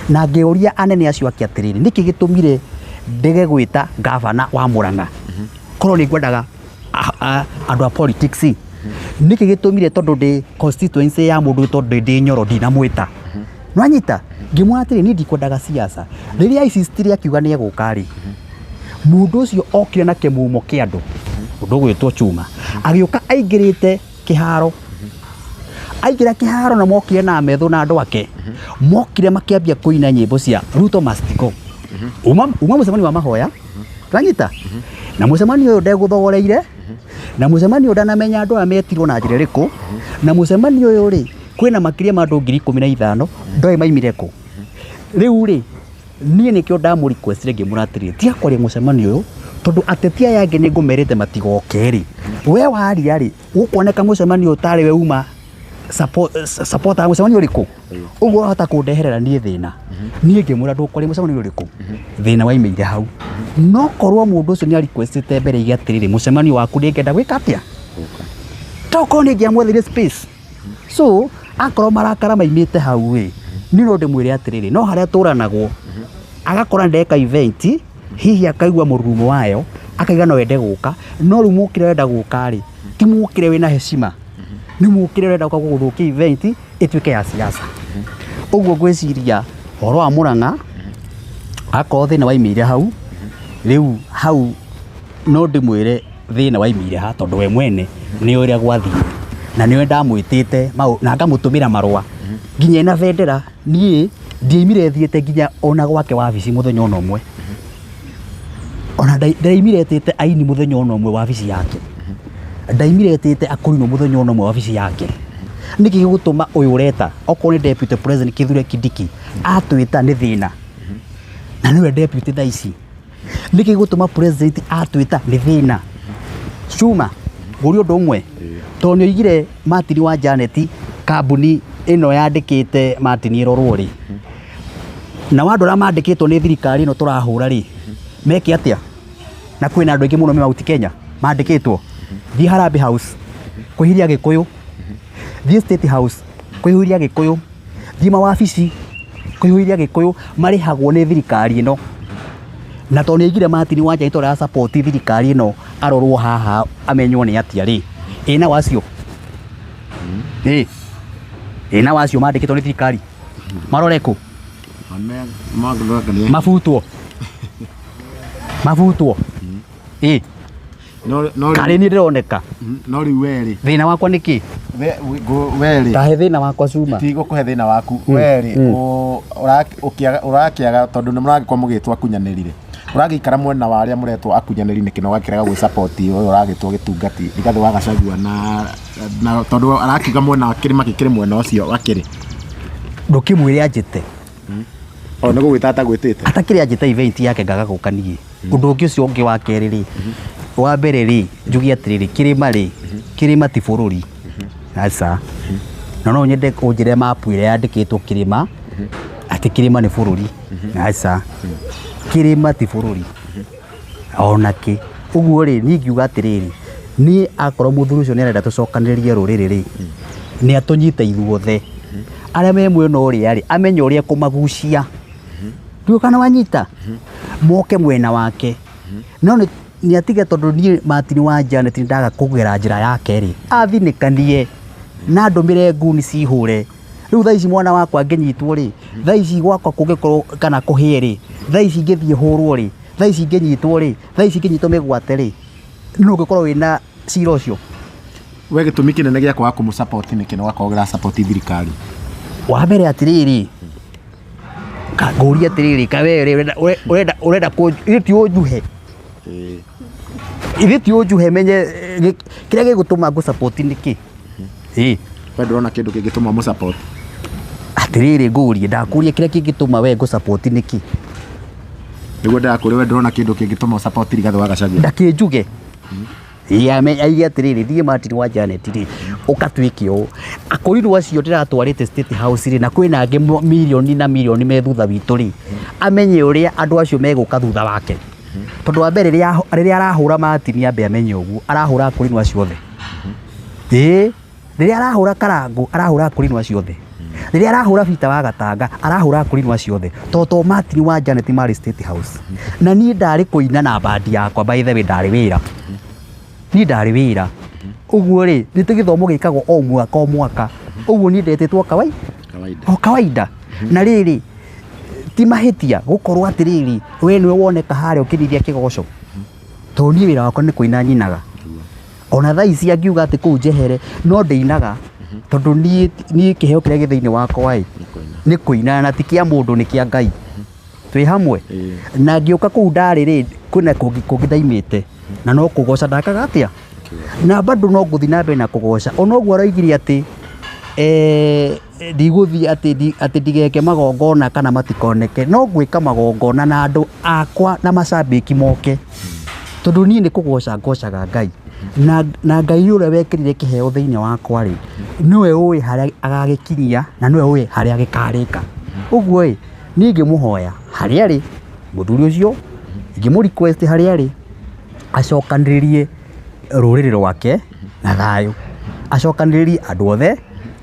Na ngĩũria anene acio ake atĩrĩrĩ, nĩkĩ gĩtũmire ndege gwĩta gavana wa Mũrang'a? Korwo nĩ ngwendaga andũ a politics, nĩkĩ gĩtũmire tondũ ndĩ constituency ya mũndũ tondũ ndĩ Nyoro ndinamwĩta? Nwanyita? Ngĩmwĩra atĩrĩ, niĩ ndikwendaga siasa. Rĩrĩa ICC akiuga nĩ egũka-rĩ, mũndũ ũcio okire na kĩmumo kĩa andũ, ũndũ ũgwĩtwo Chuma, agĩũka aingĩrĩte kĩharo. Aingĩra kĩharo na mokire na metho na andũ ake, mokire makĩambia kũina nyĩmbo cia Ruto must go. Uma mũcemanio wa mahoya, twanyita? Na mũcemanio ũyũ ndegũthogoreire, na mũcemanio ndanamenya andũ aya metirwo na njĩra ĩrĩkũ, na mũcemanio ũyũ-rĩ, kwĩna makĩria ma andũ 15,000 ndoĩ maimire kũ. Rĩu-rĩ, niĩ nĩkĩo ndamũ request ngĩmũra atĩrĩrĩ tiga kwaria mũcemanio ũyũ tondũ ateti aya angĩ nĩngũmerĩte matigoke rĩ we waria rĩ gũkuoneka mũcemanio ũtarĩ we uma support a mũcemanio ũrĩkũ ũguo ũrahota kũndeherera niĩ thĩna niĩ ngĩmũra ndũkwaria mũcemanio ũrĩkũ thĩna waimĩire hau no korwo mũndũ ũcio nĩ requestĩte mbere igi atĩrĩrĩ mũcemanio waku nĩngenda gwĩka atĩa tokorwo nĩngĩamwethere space so akorwo marakara maimĩte hau rĩ niĩ no ndĩmwĩre atĩrĩrĩ no harĩa tũranagwo agakora ndeka event hihi akaigua mũrurumo wayo akaiga no ende gũka no rĩu mũkĩre wenda gũka rĩ ti mũkĩre wĩna heshima nĩ mũkĩre wenda gũthũkia event ĩtuĩke ya siasa ũguo ngwĩciria ũhoro wa Mũrang'a akorwo thĩna waimĩire hau rĩu hau no ndĩmwĩre thĩna waimĩire ha tondũ we mwene nĩ ũrĩa gwathire na nĩwe ndamwĩtĩte na ngamũtũmĩra marũa nginya ena bendera niĩ ndiaimire thiĩte nginya ona gwake wabici mũthenya ona ũmwe ona ndaimire tĩte aini mũthenya ona ũmwe wabici yake ndaimire tĩte akũrinwo mũthenya ona ũmwe wabici yake nĩkĩ gĩgũtũma ũyũ ũreta okorwo nĩ deputy president Kithure Kindiki atwĩta nĩ thĩna na nĩwe deputy thaa ici nĩkĩ gĩgũtũma president atwĩta nĩ thĩna Cuma ngũria ũndũ ũmwe tondũ nĩoigire Martin wa Janet kambuni ĩno yandĩkĩte Martin ĩrorwo rĩ na andũ arĩa mandĩkĩtwo nĩ thirikari ĩno tũrahũra rĩ meke atĩa na kwĩna andũ aingĩ mũno me Mount Kenya mandĩkĩtwo thiĩ Harambee House kũhiria Gĩkũyũ thiĩ State House kũhiria Gĩkũyũ thiĩ mawabici kũhiria Gĩkũyũ marĩhagwo nĩ thirikari ĩno na tondũ nĩoigire Martin wa Janet ũrĩa support thirikari ĩno arorwo haha amenywo nĩ atĩa rĩ ĩna wacio ĩna wacio mandĩkĩtwo nĩ thirikari marore kũ mabutwo karĩ niĩ ndĩroneka no rĩu werĩ thĩna wakwa nĩkĩ werĩ tahe thĩna wakwa Cuma tigũkũhe thĩna waku werĩ ũrakĩaga tondũ nĩ mũragĩkorwo mũgĩtwo akunyanĩrire ũragĩikara mwena wa arĩa mũretwo akunyanĩri nĩkĩ na ũgakĩrega gwĩ support ũyũ ũragĩtwo gĩtungati Rigathĩ wa Gachagua na tondũ arakiuga mwena kĩrĩma gĩkĩrĩ mwena ũcio gakĩrĩ ndũkĩmwĩre anjĩte o nĩ gũgwĩta atagwĩtĩte atakĩrĩ anjĩte event yake ngaga gũka niĩ ũndũ ũngĩ ũcio ũngĩ wa kerĩ rĩ wa mbere rĩ njugi atĩrĩrĩ kĩrĩma ti bũrũri aca no nyende ũnjĩre mapu ĩrĩa yandĩkĩtwo kĩrĩma atĩ kĩrĩma nĩ bũrũri aca kĩrĩma ti bũrũri onakĩ ũguo rĩ niĩ ngiuga atĩrĩrĩ niĩ akorwo mũthuri ũcio nĩarenda tũcokanĩrĩrie rũrĩrĩ rĩ nĩ atũnyite ithuothe arĩa me mwena ũrĩa rĩ amenye ũrĩa kũmagucia ndio kana wanyita moke mwena wake no nĩ atige tondũ niĩ Martin wa Janet ndaga kũgera njĩra yake rĩ athinĩkanie na ndũmĩre nguni cihũre rĩu thaa ici mwana wakwa angĩnyitwo rĩ thaa ici gwakwa kũngĩkorwo kana kũhĩe rĩ thaa ici ingĩthiĩ hũrwo rĩ thaa ici ingĩnyitwo rĩ thaa ici ingĩnyitwo mĩgwate rĩ no ũngĩkorwo wĩna cira ũcio we gĩtũmi kĩnene gĩa kwaga kũmũsupport nĩkĩ na ũgakorwo ũgĩra-support thirikari wa mbere atĩrĩrĩ ngũria atĩrĩrĩ kawe ũrenda ti ũnjuhe ithe ti ũnjuhe menye kĩrĩa gĩgũtũma ngũ-support nĩkĩ we ndũrona kĩndũ kĩngĩtũma mũsupport atĩrĩrĩ ngũrie ndakũria kĩrĩa kĩngĩtũma we ngũ-support nĩkĩ nĩguo ndakũria we ndũrona kĩndũ kĩngĩtũma ũsupport Rigathĩ wa Gachagua ndakĩnjuge aige atĩrĩrĩ thiĩ Martin wa Janet rĩ ũkatuĩke ũũ akũrinwo acio ndĩratwarĩte State House rĩ na kwĩna angĩ milioni na milioni me thutha witũ rĩ amenye ũrĩa andũ acio megũka thutha wake tondũ wa mbere rĩrĩa arahũra Martin ambe amenye ũguo arahũra akũrinwo acio othe rĩrĩa arahũra Karangũ arahũra akũrinwo acio othe rĩrĩa arahũra Peter wa Gatanga arahũra akũrinwo acio othe tondũ Martin wa Janet marĩ State House na niĩ ndarĩ kũina na bandi yakwa by the way ndarĩ wĩra niĩ ndarĩ wĩra ũguo rĩ nĩ gĩthomo gĩkagwo o mwaka ũguo niĩ ndetĩtwo kawaida na rĩrĩ ti mahĩtia gũkorwo atĩrĩrĩ we nĩwe woneka harĩa ũkĩrithia kĩgoco tondũ niĩ wĩra wakwa nĩ kũina nyinaga ona thaa ici angiuga atĩ kũu njehere no ndĩinaga tondũ niĩ kĩheo kĩrĩa gĩ thĩinĩ wakwa nĩ kũina na ti kĩa mũndũ nĩ kĩa Ngai twĩ hamwe na ngĩũka kũu ndarĩ rĩ kwĩna kũngĩ ndaimĩte na no kũgoca ndakaga atĩa na bado no ngũthi na mbere na kũgoca ona ũguo araigire atĩ ndiguthi ati ndigeke magongona kana matikoneke no gwika magongona na andu akwa na macambiki moke tondu nie ni kugoca ngocaga Ngai na Ngai uria wekirire kiheo thiini wakwa ri niwe uwi haria agagikinyia na niwe uwi haria gikarika uguo nie ngimuhoya haria ri muthuri ucio ngimu request haria ri acokaniririe ruriri rwake na thayu acokaniririe andu othe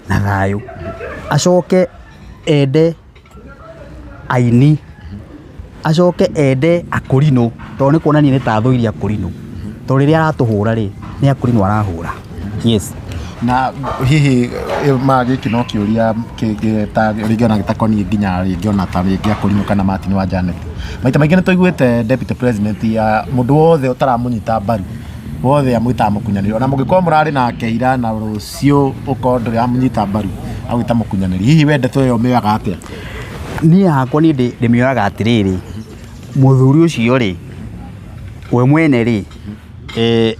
na thayu acoke ende aini acoke ende akurino to ni kuonania ni ta thuiri akurino to riria aratuhura ri ni akurino arahura yes na hihi magiki no kiuria ta ringana gitakoni nginya ringiona ta ringi akurino kana Martin wa Janet maita maingi ni tuiguite deputy president ya mundu wothe utaramunyita mbaru wothe amwita mukunyaniri ona mungikwa murari nake ira na rucio ukondo ya munyita mbaru awita mukunyaniri hihi wende toyo meaga atia ni hakwa ni ndimioraga atiriri muthuri ucio ri we mwene ri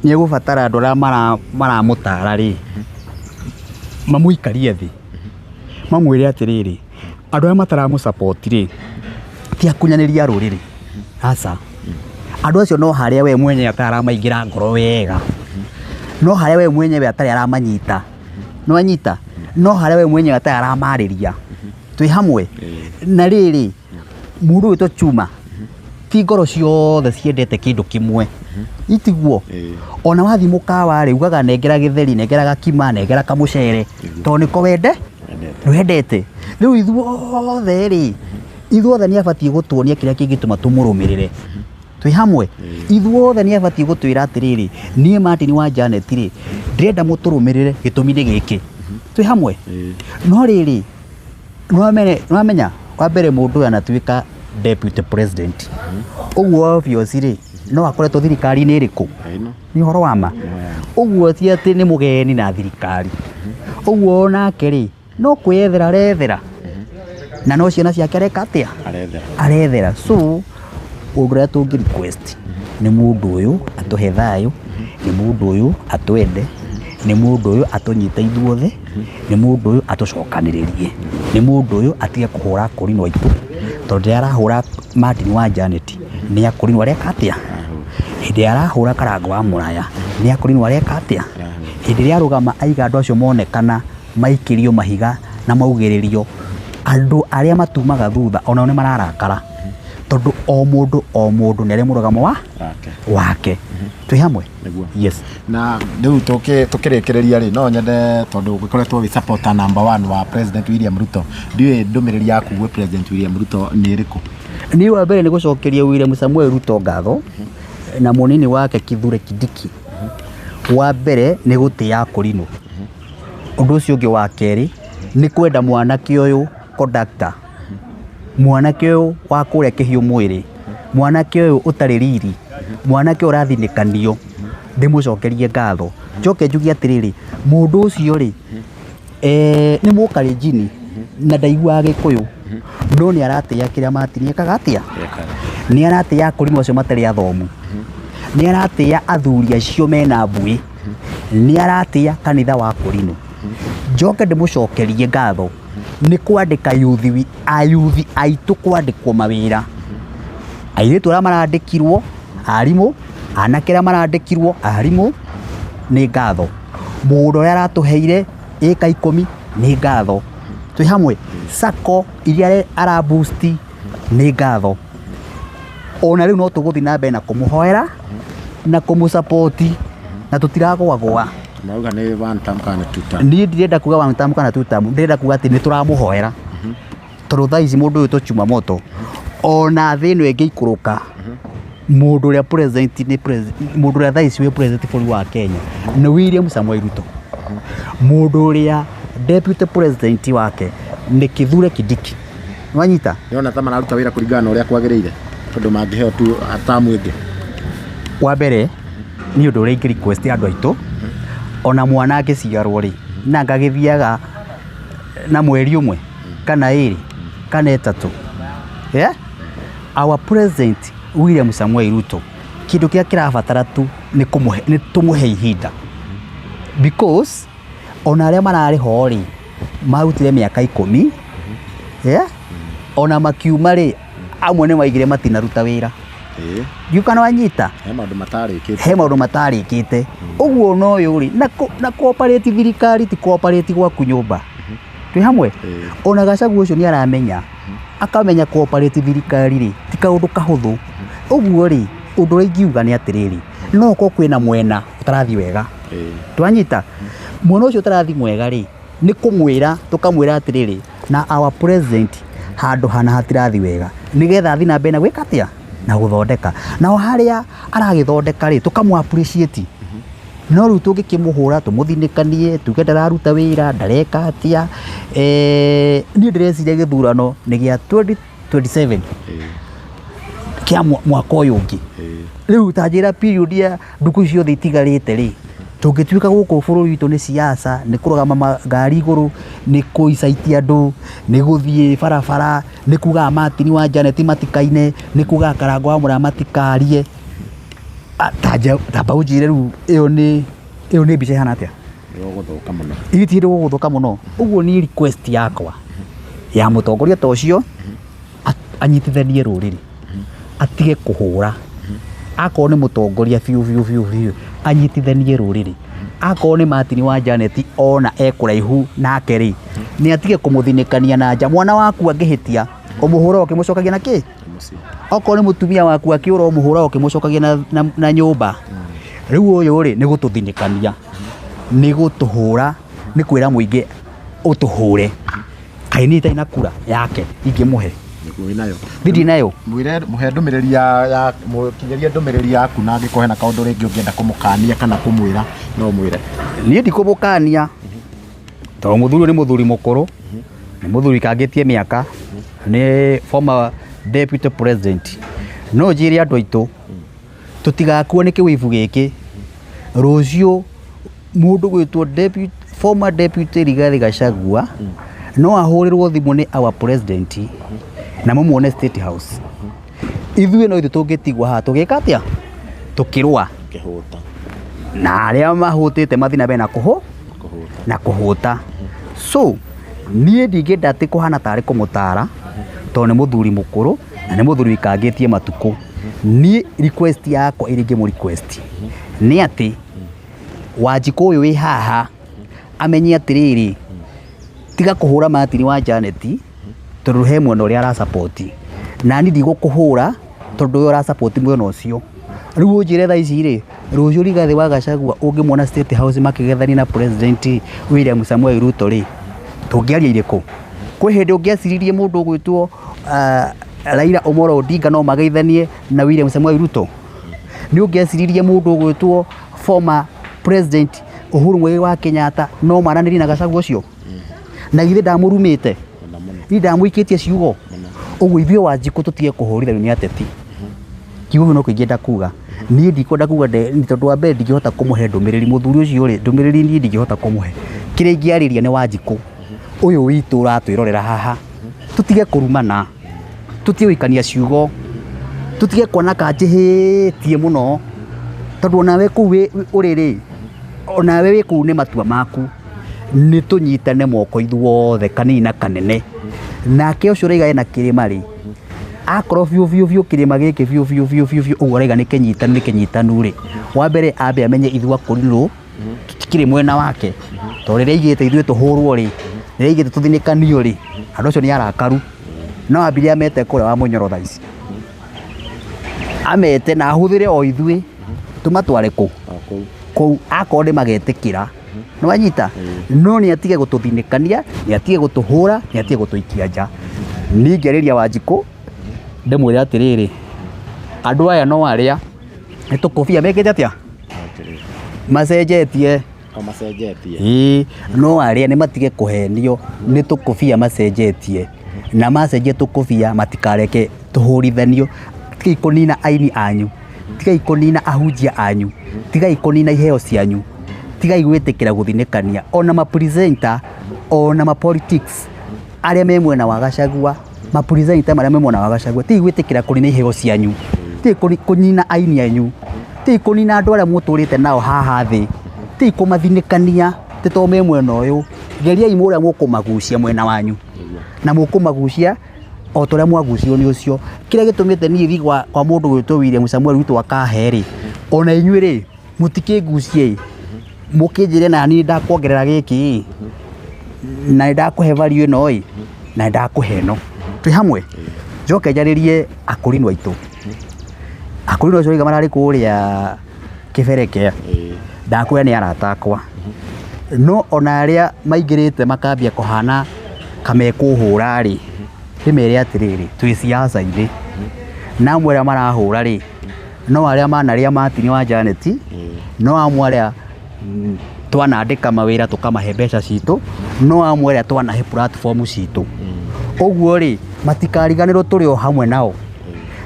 ni egubatara andu aria maramutara ri mamuikarie thi mamwire atiriri andu aria mataramu support ri ti akunyaniria ruriri asa andu acio no haria we mwenye ataramaingira ngoro wega no haria we mwenye atari aramanyita no anyita no haria we mwenye atari aramariria twi hamwe na riri mundu wito chuma ti ngoro ciothe ciendete kindu kimwe itiguo ona wathi mukawa ri ugaga nengera githeri nengera gakima nengera kamucere to niko wende wendete riu ithuothe ri ithuothe ni abatie gutuonia kiria kingituma tumurumirire twi hamwe ithuothe ni abatie gutwira atiriri nie Martin wa Janet ri ndirenda muturumirire gitumi-ini giki twi hamwe no riri no menya wa mbere mundu anatuika deputy president uguo obviously ri no akoretwo thirikari-ini iriku ni horo wa ma uguo ti ati ni mugeni na thirikari uguo nake ri no kwethera rethera na no ciana ciake areka atia arethera so uguo tungi request ni mundu uyu atuhe thayu ni mundu uyu atwende ni mundu uyu atunyite ithuothe ni mundu uyu atucokaniririe ni mundu uyu atige kuhura kurino itu tondu arahura Martin wa Janet ni akurino areka atia hindi arahura Karango wa Muraya ni akurino areka atia hindi arugama aiga andu acio monekana maikirio mahiga na maugiririo andu aria matumaga thutha ona ni mararakara tondu o mundu ni ari murugamo wake twi hamwe yes na riu tukirikireria ri no nyende tondu gikoretwo wi supporter number 1 wa President William Ruto ndiwe ndumiriri yaku gwe President William Ruto ni iriku ni wa mbere ni gucokeria William Samuel Ruto ngatho na munini wake Kithure Kindiki wa mbere ni gutia kurino undu ucio ungi wa keri ni kwenda mwanake uyu conductor mwanake uyu wa kuria kihiu mwiri mwanake uyu utari riri mwanake urathinikanio ndimucokerie ngatho njoke njugie atiriri mundu ucio ri ni mukarinjini na ndaigua Gikuyu no ni aratia kiria Martin ekaga atia ni aratia kurimo acio matari athomu ni aratia athuri acio mena mbui ni aratia kanitha wa kurino njoke ndimucokerie ngatho ni kwandika ayuthi aitu kwandikwo mawira airitu aria marandikirwo arimu anake aria marandikirwo arimu ni ngatho mundu uria aratuheire eka 10 ni ngatho twi hamwe sako iria ara boost ni ngatho ona riu no tuguthi na mbere na kumuhoera na kumusupport na tutiragwagwa mauga ni one time kana two time ni ndirenda kuga one time kana two time ndirenda kuga ati ni turamuhoera tondu thaici mundu uyu tuchuma moto ona thino ingiikuruka mundu uria president ni president mundu uria thaici we president bũrũri wa Kenya ni William Samuel Ruto mundu uria deputy president wake ni Kithure Kindiki wanyita yona ta mararuta wira kuringana uria kwagiriire tondu mangiheo tu atamu ingi wa mbere ni undu uria request andu aitu ona mwana angiciarwo ri na ngagithiaga na mweri umwe kana iri kana etatu our president William Samuel Ruto kindu kia kirabatara tu ni tumuhe ihinda because ona aria marari ho ri marutire mĩaka 10 ona makiuma rĩ amwe nĩ maigire matinaruta wĩra Yuka no anyita he maũndũ matarĩkĩte ũguo no ũyũ rĩ na cooperative thirikari ti cooperative gwaku nyũmba twĩ hamwe ona Gachagua ũcio nĩ aramenya akamenya cooperative thirikari rĩ ti kaũndũ kahũthũ ũguo rĩ ũndũ ũrĩa ingiuga nĩ atĩrĩrĩ no ko kwĩna mwena ũtarathi wega twanyita mwena ũcio ũtarathi mwega rĩ nĩ kũmwĩra tũkamwĩra atĩrĩrĩ na our president handũ hana hatirathi wega nigetha athi na mbere na gwĩka atĩa na gũthondeka nao harĩa aragĩthondeka rĩ tũkamũ appreciate no rĩu tũngĩkĩmũhũra tũmũthinĩkanie tuge ndararuta wĩra ndareka atĩa niĩ ndĩreciria gĩthurano nĩ gĩa 2027 kĩa mwaka ũyũ ũngĩ rĩu ta njĩra period ya ndukũ ciothe itigarĩte rĩ tũngĩtuĩka gũkũ bũrũri witũ nĩ siasa nĩ kũrũgama ngari igũrũ nĩ kũicaitia andũ nĩ gũthiĩ barabara nĩ kuga Martin wa Janet matikaine nĩ kuga Karangũ wa Mũraya matikarie tamba ũnjĩre rĩu ĩyo nĩ mbica ihana atĩa iti gũthũka mũno ũguo nĩ request yakwa ya mũtongoria ta ũcio anyitithanie rũrĩrĩ atige kũhũra akorwo nĩ mũtongoria biũ anyitithanie rũrĩrĩ akorwo nĩ Martin wa Janet ona ekũraihu nake rĩ nĩ atige kũmũthinĩkania na nja mwana waku angĩhĩtia ũmũhũra ũkĩmũcokagia na kĩ okorwo nĩ mũtumia waku akĩũra ũmũhũra ũkĩmũcokagia na nyũmba rĩu ũyũ rĩ nĩ gũtũthinĩkania nĩ gũtũhũra nĩ kwĩra mũingĩ ũtũhũre kaĩ niĩ itarĩ na kura yake ingĩmũhe thidi nayo muhe ndũmĩrĩri ya mũkinyeria ndũmĩrĩri yaku na angĩkorwo hena kaũndũ rĩngĩ ũngĩenda kũmũkania kana kũmwĩra no mwĩre niĩ ndikũmũkania tondũ mũthuri nĩ mũthuri mũkũrũ nĩ mũthuri kangĩtie mĩaka nĩ former deputy president no njĩre andũ aitũ tũtigakuo nĩ kĩwĩibu gĩkĩ rũciũ mũndũ gwĩtwo former deputy Rigathi Gachagua no ahũrĩrwo thimũ nĩ our president na mũmuone State House ithuĩ no ithuĩ tũngĩtigwo haha tũgĩka atĩa tũkĩrũa na arĩa mahũtĩte mathi na mbere na kũhũta so niĩ ndingĩenda atĩ kũhana tarĩ kũmũtara tondũ nĩ mũthuri mũkũrũ na nĩ mũthuri wĩkangĩtie matukũ niĩ request yakwa ĩrĩ ngĩmũ request nĩ atĩ Wanjikũ ũyũ wĩ haha amenye atĩrĩrĩ tiga kũhũra Martin wa Janet tondũ he mwena ũrĩa ara support na niĩ ndigũkũhũra tondũ ũyũ ara support mwena ũcio rĩu ũnjĩre thaa ici rĩ rũciũ Rigathi wa Gachagua ũngĩmwona State House makĩgethania na president William Samuel Ruto rĩ tũngĩaria irĩkũ kwĩ hĩndĩ ũngĩaciririe mũndũ ũgwĩtwo Raila Omolo Odinga no mageithanie na William Samuel Ruto nĩ ũngĩaciririe mũndũ ũgwĩtwo former president Uhuru Muigai wa Kenyatta no maranĩrie na Gachagua ũcio na githĩ ndamũrumĩte ni ndamũikĩtie ciugo ũguo ithuĩ Wanjikũ tũtige kũhũrithania nĩ ateti kiugo no kĩngĩenda kuga niĩ ndikwenda kuga tondũ wa mbere ndingĩhota kũmũhe ndũmĩrĩri mũthuri ũcio rĩ ndũmĩrĩri niĩ ndingĩhota kũmũhe kĩrĩa ingĩarĩria nĩ Wanjikũ ũyũ witũ ũratwĩrorera haha tũtige kũrumana tũtige gũikania ciugo tũtige kuona kanjĩhĩtie mũno tondũ onawe kũu ũrĩrĩ onawe wĩ kũu nĩ matua maku nĩ tũnyitane moko ithuothe kanini na kanene nake ũcio ũraiga ena kĩrĩma rĩ akorwo biũ kĩrĩma gĩkĩ biũ ũguo ũraiga nĩ kĩnyitanu rĩ wa mbere ambe amenye ithuĩ akũrinũ tũtikĩrĩ mwena wake tondũ rĩrĩa aigĩte ithuĩ tũhũrwo rĩ rĩrĩa aigĩte tũthinĩkanio rĩ andũ acio nĩ arakaru no ambire amete kũrĩa wa Mũnyoro thaa ici amete na ahũthĩre o ithuĩ tũmatware kũu akorwo nĩ magetĩkĩra nĩ wanyita no nĩ atige gũtũthinĩkania nĩ atige gũtũhũra nĩ atige gũtũikia nja niĩ ngĩarĩria Wanjikũ ndĩmwĩre atĩrĩrĩ andũ aya no arĩa nĩ tũkũbia mekĩte atĩa macenjetie no arĩa nĩ matige kũhenio nĩ tũkũbia macenjetie na macenjia tũkũbia matikareke tũhũrithanio tigai kũnina aini anyu tigai kũnina ahunjia anyu tigai kũnina iheo cianyu tigai gwĩtĩkĩra gũthinĩkania ona mapresenter ona mapolitics arĩa me mwena wa Gachagua mapresenter marĩa me mwena wa Gachagua tigai gwĩtĩkĩra kũnina iheo cianyu tigai kũnina aini anyu tigai kũnina andũ arĩa mũtũrĩte nao haha thĩ tigai kũmathinĩkania tondũ me mwena ũyũ geriai muria mukumagucia mwena wanyu na mukumagucia o toria mwagucio ni ucio kire gitumite ni thi kwa mundu gwitwo William Samuel Ruto akaheri ona inyuire mutikigucie mukinjire na ni ndakuongerera giki na ndakuhe value ino na ndakuhe no twi hamwe njoke njaririe akurino aitu akurino acio iga marari kuria kibereke ndakwira ni aratakwa no ona aria maingirite makambia kuhana kamekuhura ri ndimere atiriri twi siasa-ini na amwe aria marahura ri no aria manaria Martin wa Janet no amwe aria twanandika mawira tukamahe mbeca citu no amwe aria twanahe platform citu oguo ri matikariganirwo turi o hamwe nao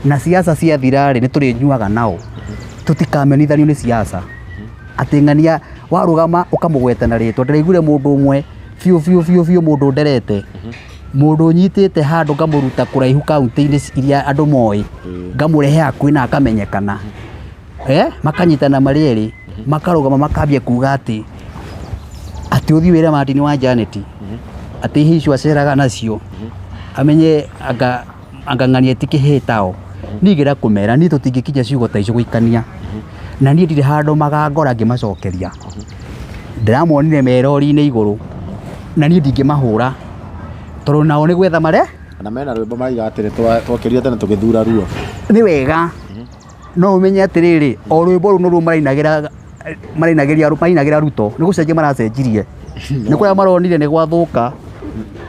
na siasa cia thirari ni turi nyuaga nao tutikamenithanio ni siasa atingania warugama ukamugweta na ritwa ndiraigure mundu umwe fiu mundu nderete mundu nyitite handu ngamuruta kuraihu kaunti-ini iria andu moi ngamurehe akui na akamenyekana makanyitana marieri makarugama makambia kuga ati uthi wira Martin wa Janet ati hicio aceraga nacio amenye angang'ania tikihitao nigira kumera ni tutingikinya ciugo ta icio guikania na ni ndire handu magangora ngimacokeria ndiramonire merori-ini iguru na ni ndingimahura toro nao ni gwetha mare na mena rwimbo maiga atire twakiria tene tugithura ruo ni wega no umenye atiriri o rwimbo ru no ru marinagiria Ruto ni gucenjia maracenjirie ni kwa maronire ni gwathuka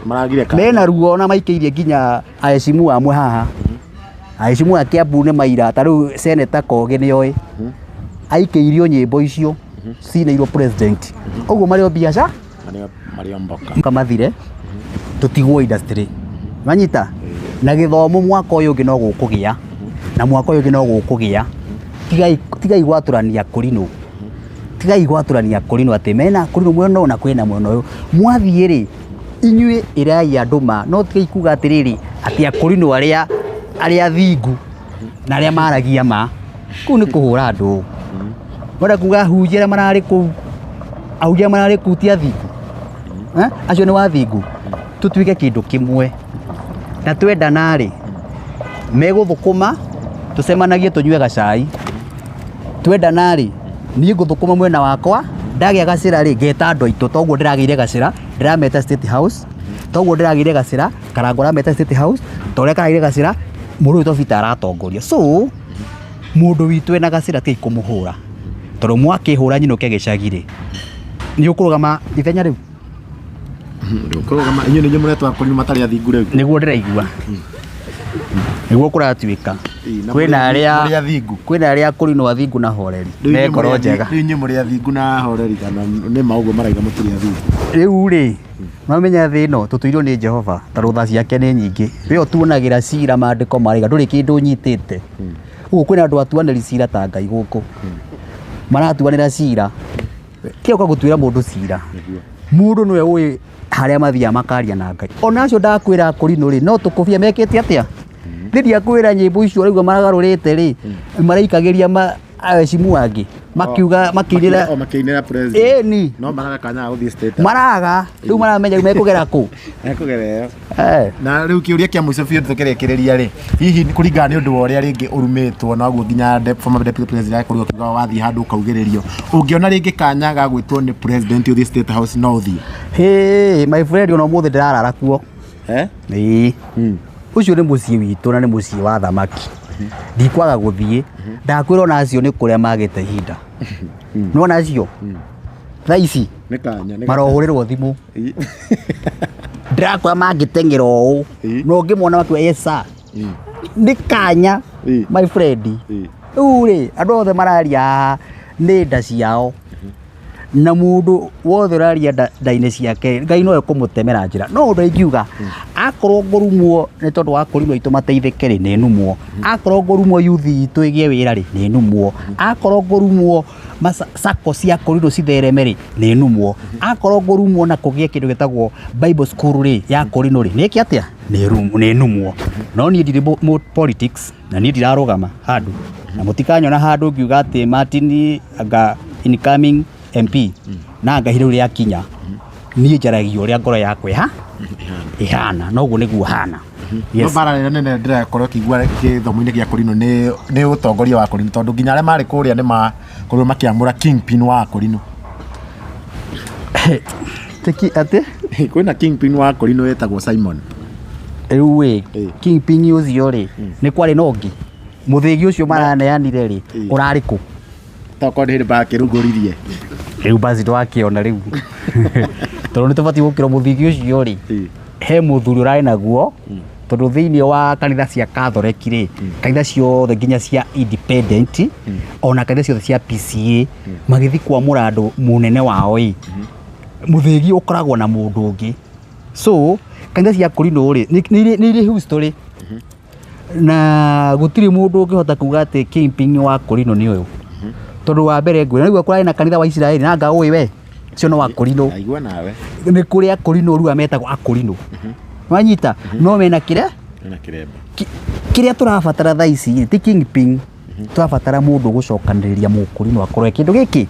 maragire ka mena ruo na maikeirie nginya aheshimu amwe haha aheshimu a Kiambu ni maira ta riu Senator Kogi ni oi aikeirio nyimbo icio cineirwo president oguo mario biacara mario mboka kamathire tutigwo industry manyita na githomo mwaka uyu ngi no gukugia na mwaka uyu ngi no gukugia tigai gwaturania kurino ati mena kurino mwena na kwina mwena uyu mwathiiri inyue irai anduma no tigai kuga atiriri ati akurino aria thingu na aria maragia ma ku ni kuhura andu wala kuga hujira marari ku ahujira marari ku ti athingu acio ni wathingu tutuike kindu kimwe na twendana ri meguthukuma tucemanagie tunyue gacai twendana ri ni nguthukuma mwena wakwa ndagia gacira ri ngeta andu aitu toguo ndiragire gacira ndirameta State House toguo ndiragire gacira karangora meta State House tore karagire gacira muru to vitara atongoria so mundu witu ena gacira ti kumuhura toro mwakihura nyino ke gicagire ni ukurugama ithenya riu ukurugama inyo ni muretwa kuri matari athingu riu niguo ndiraigua niguo kuratuika kwina aria kuri no athingu na horeri mekoro njega inyo muri athingu na horeri kana ni maugo maraiga muturi athingu riu ri mamenya thino tutuirwo ni Jehova ta rutha ciake ni nyingi we otuonagira cira mandiko mariga nduri kindu nyitite uguo kwina andu atuaniri cira ta Ngai guku maratuanira cira kio kwa gutuira mundu cira mundu niwe ui haria mathia makaria na Ngai ona acio ndakwira kurino ri no tukufia mekete atia ndiria kwira nyimbo icio raigwa maragarurite ri maraikagiria aheshimu angi makiuga makinira president ni no maraga kanya guthii state maraga riu maramenya mekugera ku ekugera na riu kiuria kia muico biu tukirekereria ri hihi kuringana ni undu wa uria ringi urumitwo na guo nginya former deputy president akuriwa kiuga wathi handu kaugiririo ungiona ringi kanya ga gwitwo ni president uthi State House no uthi my friend ono muthi ndirarara kuo ucio ni mucii witu na ni mucii wa thamaki ndikwaga guthie ndakwira ona acio ni kuria magite hinda nona acio thaisi ni kanya marohurirwo thimu ndrakwa magitengera o no ngimona makwa yesa ni kanya my friend uri andu othe mararia ni nda ciao na mundu wothe uraria ndaine ciake Ngai no ekumutemera njira no ndu ingiuga akorwo ngurumwo ni tondu wa kurimwo itu mateithike ri ni numwo akorwo ngurumwo yuthi itu igie wira ri ni numwo akorwo ngurumwo sako cia kurindo cithereme ri ni numwo akorwo ngurumwo na kugie kindu gitagwo Bible school ri ya kurino ri niki atia ni numwo no ni ndiri politics na ni ndirarugama handu na mutikanyona handu ngiuga ati Martin anga incoming MP na ngahire uri akinya niĩ njaragia ũrĩa ngoro yakwa ihana noguo nĩguo hana. No bara nene ndĩrakorwo kĩigua gĩthomo-inĩ gĩa Kũrinũ nĩ ũtongoria wa Kũrinũ tondũ nginya arĩa marĩ kũrĩa nĩ makorwo makĩamũra kingpin wa Kũrinũ. Teki atĩ kwĩna kingpin wa Kũrinũ wetagwo Simon. Rĩu kingpin ũcio rĩ nĩ kwarĩ na ũngĩ mũthĩgi ũcio maraneanire rĩ ũrarĩ kũ? Toko nĩ hĩndĩ bakĩrugũririe rĩu basi twakĩona rĩu tondũ nĩ tũbatiĩ gũkĩra mũthigi ũcio rĩ he mũthuri ũrarĩ naguo tondũ thĩinĩ wa kanitha cia Catholic rĩ kanitha ciothe nginya cia independent ona kanitha ciothe cia PCA magĩthiĩ kwamũra andũ mũnene wao mũthigi ũkoragwo na mũndũ ũngĩ. So kanitha cia Kũrinũ rĩ nĩ irĩ history na gũtirĩ mũndũ ũngĩhota kuga atĩ kingpin wa Kũrinũ nĩ ũyũ tondũ wa mbere ngwĩra nĩguo kũrarĩ na kanitha wa Isiraeli na anga ũĩ we cio no wa Kũrinũ. Aigua nawe nĩ kũrĩa Kũrinũ rĩu metagwo Akũrinũ wanyita no mena kĩrĩa kĩrĩa tũrabatara thaa ici ti kingpin tũrabatara mũndũ gũcokanĩrĩria Mũkũrinũ akorwo kĩndũ gĩkĩ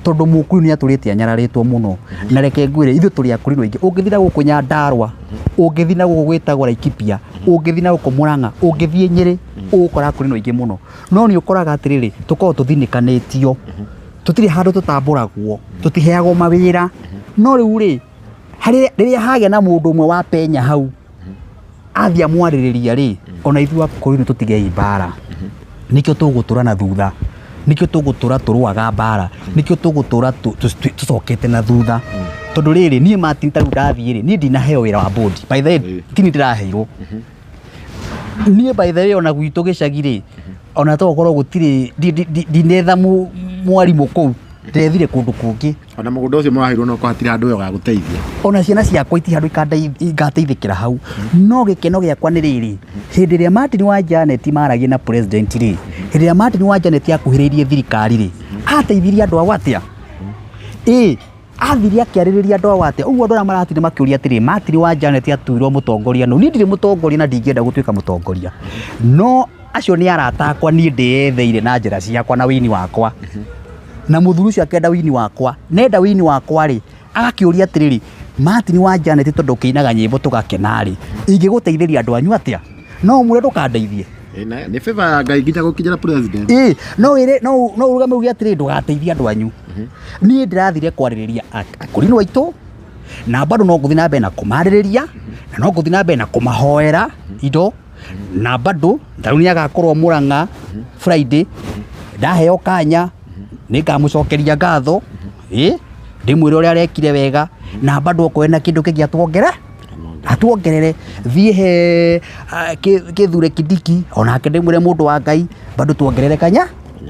tondũ Mũkũrinũ nĩ atũrĩte anyararĩtwo mũno na reke ngwĩre ithuĩ tũrĩ Akũrinũ aingĩ ũngĩthiĩ na gũkũ Nyandarua ũngĩthiĩ na gũkũ gwĩtagwo Laikipia ũngĩthiĩ na gũkũ Mũrang'a ũngĩthiĩ Nyĩrĩ ũgũkora Akũrinũ aingĩ mũno no nĩ ũkoraga atĩrĩrĩ tũkoragwo tũthinĩkanĩtio tũtirĩ handũ tũtambũragwo tũtiheagwo mawĩra no rĩu rĩ rĩrĩa hagĩa na mũndũ ũmwe wa penya hau athiĩ amwarĩrĩria rĩ ona ithuĩ Akũrinũ tũtigei mbara nĩkĩo tũgũtũra na thutha nĩkĩo tũgũtũra tũrũaga mbara nĩkĩo tũgũtũra tũcokete na thutha tondũ rĩrĩ niĩ Martin tarĩu ndathiĩ rĩ niĩ ndinaheo wĩra wa board by the way tini ndĩraheirwo niĩ by the way ona gwitũ gĩcagi rĩ ona tũgũkorwo gũtirĩ ndinetha mwarimũ kũu ndethire kũndũ kũngĩ ona mũgũnda ũcio mwaheirwo no kũhatire handũ yo gagũteithia ona ciana ciakwa iti handũ igateithĩkĩra hau no gĩkeno gĩakwa nĩ rĩrĩ hĩndĩ ĩrĩa Martin wa Janet maragia na president rĩ hĩndĩ ĩrĩa Martin wa Janet akuhĩrĩirie thirikari rĩ ateithirie andũ ao atĩa athire akĩarĩrĩria andũ ao atĩa ũguo andũ arĩa maratire makĩũria atĩrĩ Martin wa Janet atuirwo mũtongoria no niĩ ndirĩ mũtongoria na ndingĩenda gũtuĩka mũtongoria no acio nĩ arata akwa niĩ ndĩetheire na njĩra ciakwa na wĩini wakwa na mũthuri ũcio akenda wĩini wakwa nenda wĩini wakwa rĩ agakĩũria atĩrĩrĩ Martin wa Janet tondũ kĩinaga nyĩmbo tũgakena rĩ ingĩgũteithĩria andũ anyu atĩa no mwĩre ndũkandeithie nĩ favor ya Ngai nginya gũkinyĩra president no urugame uge atĩrĩ ndũgateithia andũ anyu niĩ ndĩrathire kwarĩrĩria Akũrinũ aitũ na bado no ngũthiĩ na mbere na kũmarĩrĩria na no ngũthiĩ na mbere na kũmahoera indo na bado ndarũ nĩ agakorwo Mũrang'a Friday ndaheo kanya nĩ ngamũcokeria ngatho ndĩmwĩre ũrĩa arekire wega na bado okorwo na kĩndũ kĩngĩ atuongerere thiĩ he Kithure Kindiki onake ndĩmwĩre mũndũ wa Ngai bado tuongerere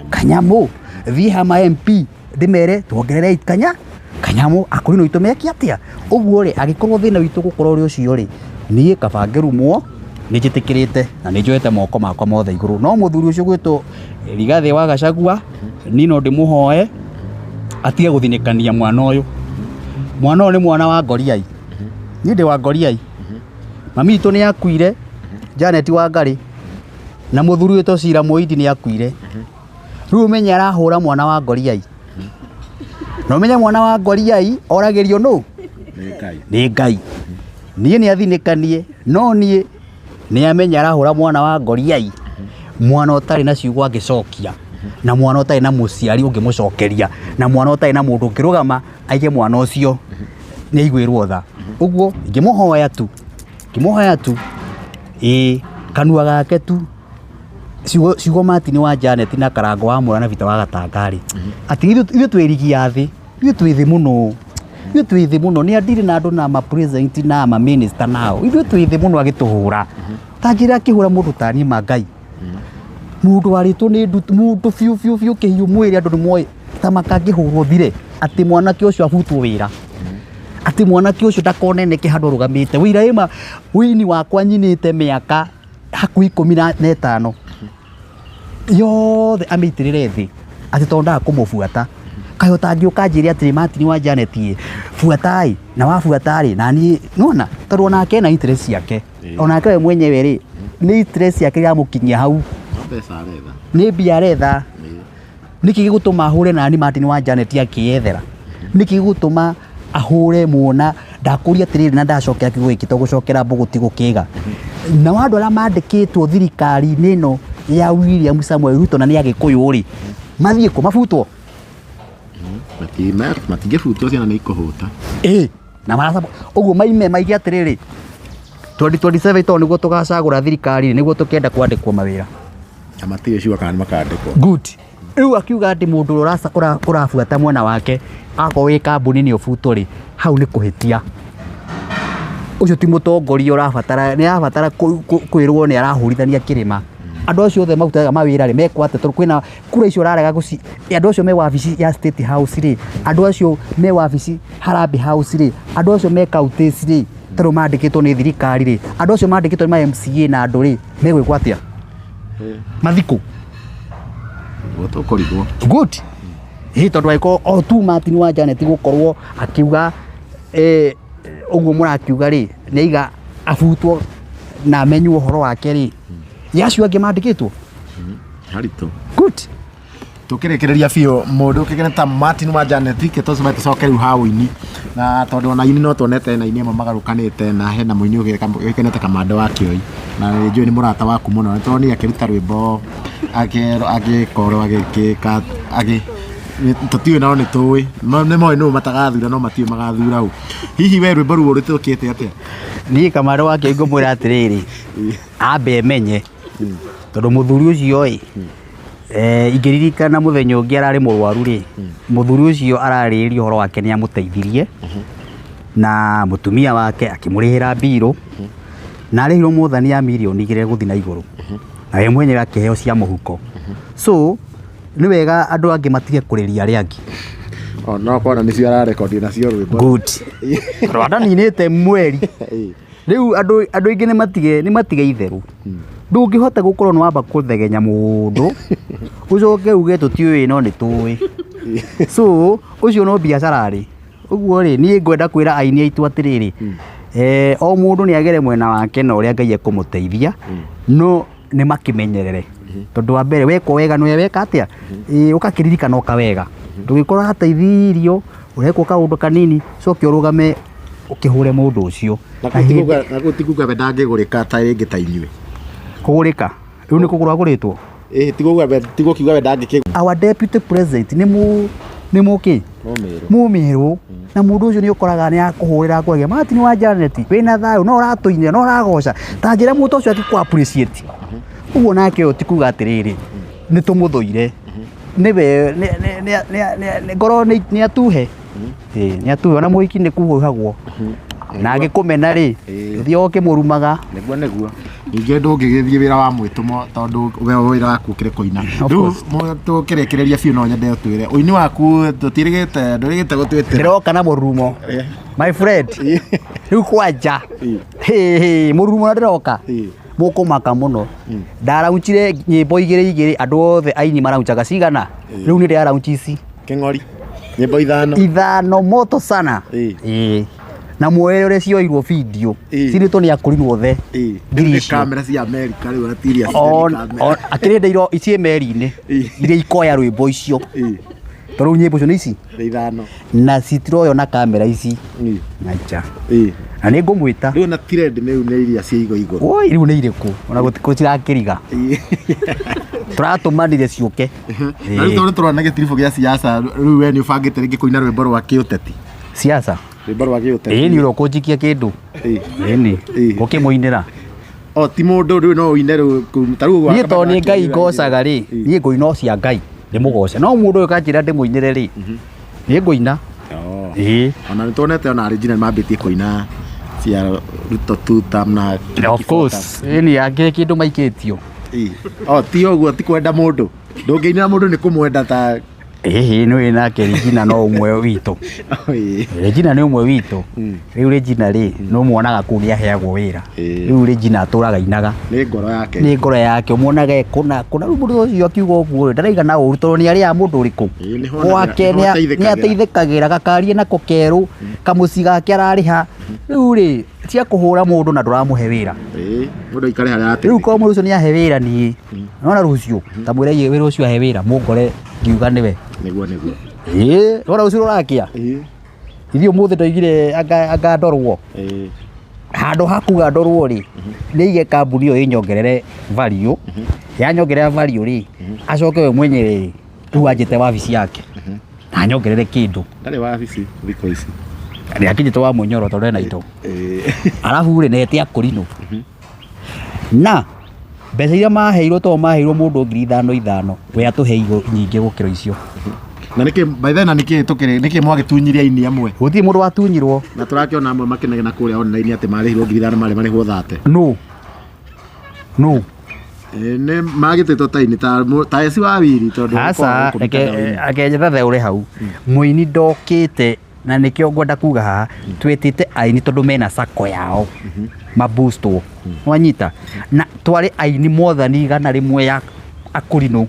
kanyamũ thiĩ ha ma MP ndĩmere tuongerere kanyamũ Akũrinũ itũ meke atĩa ũguo rĩ agĩkorwo thĩna witũ gũkorwo ũrĩ ũcio rĩ niĩ kaba ngĩrumwo nĩ njĩtĩkĩrĩte na nĩ njoete moko makwa mothe igũrũ no mũthuri ũcio gwĩtwo Rigathĩ wa Gachagua niĩ no ndĩmũhoe atige gũthinĩkania mwana ũyũ nĩ mwana wa ngoriai niĩ ndĩ wa ngoriai mami itũ nĩ akuire Janet Wangari na mũthuri wĩtwo Cira Mũindi nĩ akuire rĩu ũmenye arahũra mwana wa ngoriai na ũmenye mwana wa ngoriai oragĩrio nũ nĩ Ngai niĩ nĩ athinĩkanie no niĩ nĩ amenya arahũra mwana wa ngoriai mwana ũtarĩ na ciugo angĩcokia na mwana ũtarĩ na mũciari ũngĩmũcokeria na mwana ũtarĩ na mũndũ ũngĩrũgama aige mwana ũcio nĩ aiguĩrwo tha ũguo ngĩmũhoya tu kanua gake tu ciugo Martin wa Janet na Karango wa Mũra na Vita wa Gatangari atĩ ithuĩ twĩrigia thĩ ithuĩ twĩ thĩ mũno nĩ ndirĩ na andũ na ma president na ma minister nao ithuĩ twĩ thĩ mũno agĩtũhũra ta njĩra akĩhũra mũndũ ta niĩ Mangai mũndũ warĩtwo nĩ ndutu mũndũ biũ kĩhiũ mwĩrĩ andũ nĩ moĩ ta makangĩhũrwo thire atĩ mwanake ũcio abutwo wĩra atĩ mwanake ũcio ndakoneneke handũ rũgamĩte wĩra wĩini wakwa nyinĩte mĩaka hakuhĩ 15 yothe amĩitĩrĩre thĩ atĩ tondaga kũmũbuata kaĩ ũtangĩũka njĩre atĩrĩ Martin wa Janet buata na wabuata na niĩ nona tondũ onake ena interest ciake onake we mwenyewe rĩ nĩ interest yake ya mũkinyia hau nĩ mbia aretha nĩkĩ gĩgũtũma hũre nani Martin wa Janet akĩethera nĩkĩ gĩgũtũma ahure muona ndakuria tiriri na ndacokera kiugo iki to gucokera mbuguti gukiga na wandu ara mandikitwo thirikari nino ya William Samuel Ruto na ni agikuyu ri mathie ko mafutwo matingĩbutwo ciana nĩ ikũhũta na marasa uguo maime maigi atiriri 2027 to niguo tugacagura thirikari niguo tukenda kwandikwo mawira matirĩ ciuga kana makandĩkwo good riu akiuga ati mundu urabuata mwana wake ako wi kambuni ni ubutwo ri hau ni kuhitia ucio ti mutongoria urabatara ni abatara kwirwo ni arahurithania kirima andu acio othe mautaga mawira ri mekwate to kwina kura icio rarega guci andu acio me wabici ya State House ri andu acio me wabici Harambee House ri andu acio me counties ri taro mandikitwo ni thirikari ri andu acio mandikitwo ni ma MCA na andu ri megwikwatia mathiku gũtũkũrigwo good tondu aiko o tu Martin wa Janet gukorwo akiuga uguo murakiuga ri ni aiga abutwo na amenyu uhoro wake ri yacio angi mandikitwo haritũ good tukirekereria biũ mũndũ ũkĩgene ta Martin wa Janet ke tũcuma tũcoke rĩu hau-inĩ na tondũ ona ini no tuonete na ini ĩmwe magarũkanĩte na hena mũini ũgĩkenete Kamande wa Kĩoi na njũĩ nĩ mũrata waku mũno nĩ tũronire akĩruta rwĩmbo agĩkorwo agĩkĩka tũtiũĩ nao nĩ tũĩ nĩ moĩ nũũ matagathura no matiũĩ magathura ũ hihi we rwĩmbo rũu ũrĩtũkĩte atĩa niĩ Kamande wa Kĩoi ngũmwĩra atĩrĩrĩ ambe menye tondũ mũthuri ũcio ĩ ingĩririkana mũthenya ũngĩ ararĩ mũrwaru rĩ mũthuri ũcio ararĩrĩria ũhoro wake nĩ amũteithirie na mũtumia wake akĩmũrĩhĩra mbirũ na arĩhirwo mũthani ya mirioni 2 gũthiĩ na igũrũ na we mwenyewe akĩheo cia mũhuko so nĩ wega andũ angĩ matige kũrĩria arĩa angĩ no kwana nĩcio ararekondi nacio rwĩmbo good Rwanda ninĩte mweri rĩu andũ aingĩ nĩ matige itherũ ndũngĩhota gũkorwo nĩ wamba kũthegenya mũndũ ucoke uge tũtiũĩ no nĩ tũĩ so ucio no biacara rĩ ũguo rĩ niĩ ngwenda kwĩra aini aitũ atĩrĩrĩ o mũndũ nĩ agere mwena wake na ũrĩa Ngai ekũmũteithia no nĩ makĩmenyerere tondũ wa mbere weka wega nĩ weka atĩa ũkakiririkana ũkawega ndũgĩkorwo hateithirio ũrekwo kaũndũ kanini coke ũrũgame ũkĩhũre mũndũ ũcio na gũtikuga we ndangĩgũrĩka ta rĩngĩ ta inyuĩ kũgũrĩka rĩu nĩ kũgũra agũrĩtwo tigukiuga we ndangĩkĩgũra our deputy president nĩ mũkĩ mũmĩrũ na mũndũ ũcio nĩ ũkoraga nĩ akũhũrĩra ngwege Martin wa Janet wĩna thayũ no ũratũinĩra no ũragoca ta njĩra mũndũ ũcio akĩkũ appreciate ũguo nake ũyũ tikuga atĩrĩrĩ nĩ tũmũthũire nĩwe ngoro nĩ atuhe nĩ atuhe ona mũhiki nĩ kuhũhagwo na agĩkũmena rĩ ũthiĩ ũkĩmũrumaga nĩguo ningĩ ndũngĩgĩthiĩ wĩra wa mwĩtũmo tondũ we wĩra waku ũkĩrĩ kũina rĩu tũkĩrekereria biũ no nyende ũtwĩre ũini waku ndũrĩgĩte gũtwĩtĩra ndĩroka na mũrurumo my friend rĩu kwanja mũrurumo na ndĩroka mũkũmaka mũno ndaraunchire nyĩmbo igĩrĩ andũ othe aini maraunchaga cigana rĩu nĩ ndĩaraunchi ici kĩng'ori nyĩmbo ithano moto sana na muoere ũrĩa cioirwo video cirĩtwo nĩ akũrinwo the kamera cia Amerika rĩu atiria akĩrĩndeirwo ici meri-inĩ iria ikoya rwĩmbo icio tondũ nyĩmbo icio nĩ ici ithano na citiroywo na kamera ici naija na nĩ ngũmwĩta rĩu na trend nĩ iria cia igũrũ oi rĩu nĩ irĩkũ ona gũtikũ cirakĩriga turatũmanire ciũke na rĩu tondũ tũrona gĩtiribũ gĩa siasa rĩu we nĩ ũbangĩte rĩngĩ kũina rwĩmbo rwa kĩũteti siasa rwĩmbo rwa kĩũteti nĩ ũrokũnjikia kĩndũ ĩni ũkĩmũinĩra ti mũndũ rĩu no ũine rĩu tarĩu niĩ tondũ nĩ Ngai ngocaga rĩ niĩ ngũina o cia Ngai ndĩmũgoce no mũndũ ũyũ kanjĩra ndĩmũinĩre rĩ nĩ ngũina ona nĩ tuonete ona original mambĩtie kũina cia Ruto tutam na of course ĩni angĩ kĩndũ maikĩtio ti ũguo ti kwenda mũndũ ndũngĩinĩra mũndũ nĩ kũmwenda ta nĩ nake Regina no ũmwe witũ Regina nĩ ũmwe witũ rĩu Regina rĩ no muonaga kũu nĩ aheagwo wĩra rĩu Regina atũraga inaga nĩ ngoro yake ũmuonaga kũna rĩu mũndũ ũcio akiuga ũguo ndaraigana ũru tondũ nĩ arĩa mũndũ ũrĩkũ gwake nĩ ateithĩkagĩra gakarie nako kerũ kamũci gake ararĩha rĩu rĩ cia kũhũra mũndũ na ndũramũhe wĩra mũndũ aikare harĩa atĩ rĩu ko mũndũ ũcio nĩ ahe wĩra niĩ nona rũciũ ta mwĩre wĩra ũcio ahe wĩra mũngore ngiuga nĩwe nĩguo rora ũcio ũrakĩa Ithio muthe ndoigire anga ndorwo handu hakuga ndorwo ri niige kambuni iyo inyongerere value yanyongerera value ri acoke we mwenyewe tu ajete wabici yake na nyongerere kindu ndari wabici thiko ici ni akinyite wa munyoro tondu ena indo arabu ri nete akurino na mbeca iria maheirwo mundu 5,000 we atuheigo nyingi gukira icio na niki by then niki tukire niki mwagitunyiria ini amwe guti mundu watunyirwo na turakiona amwe makenegena kuria online ati marihirwo 5,000 marihwo thate no ne magitito taini ta esi wa wiri tondu asa akenjetha theure hau muini ndokite na nikio ngwenda kuga haha twetite aini tondu mena sako yao mabusto wanyita na twari aini mothani 100 ya akurino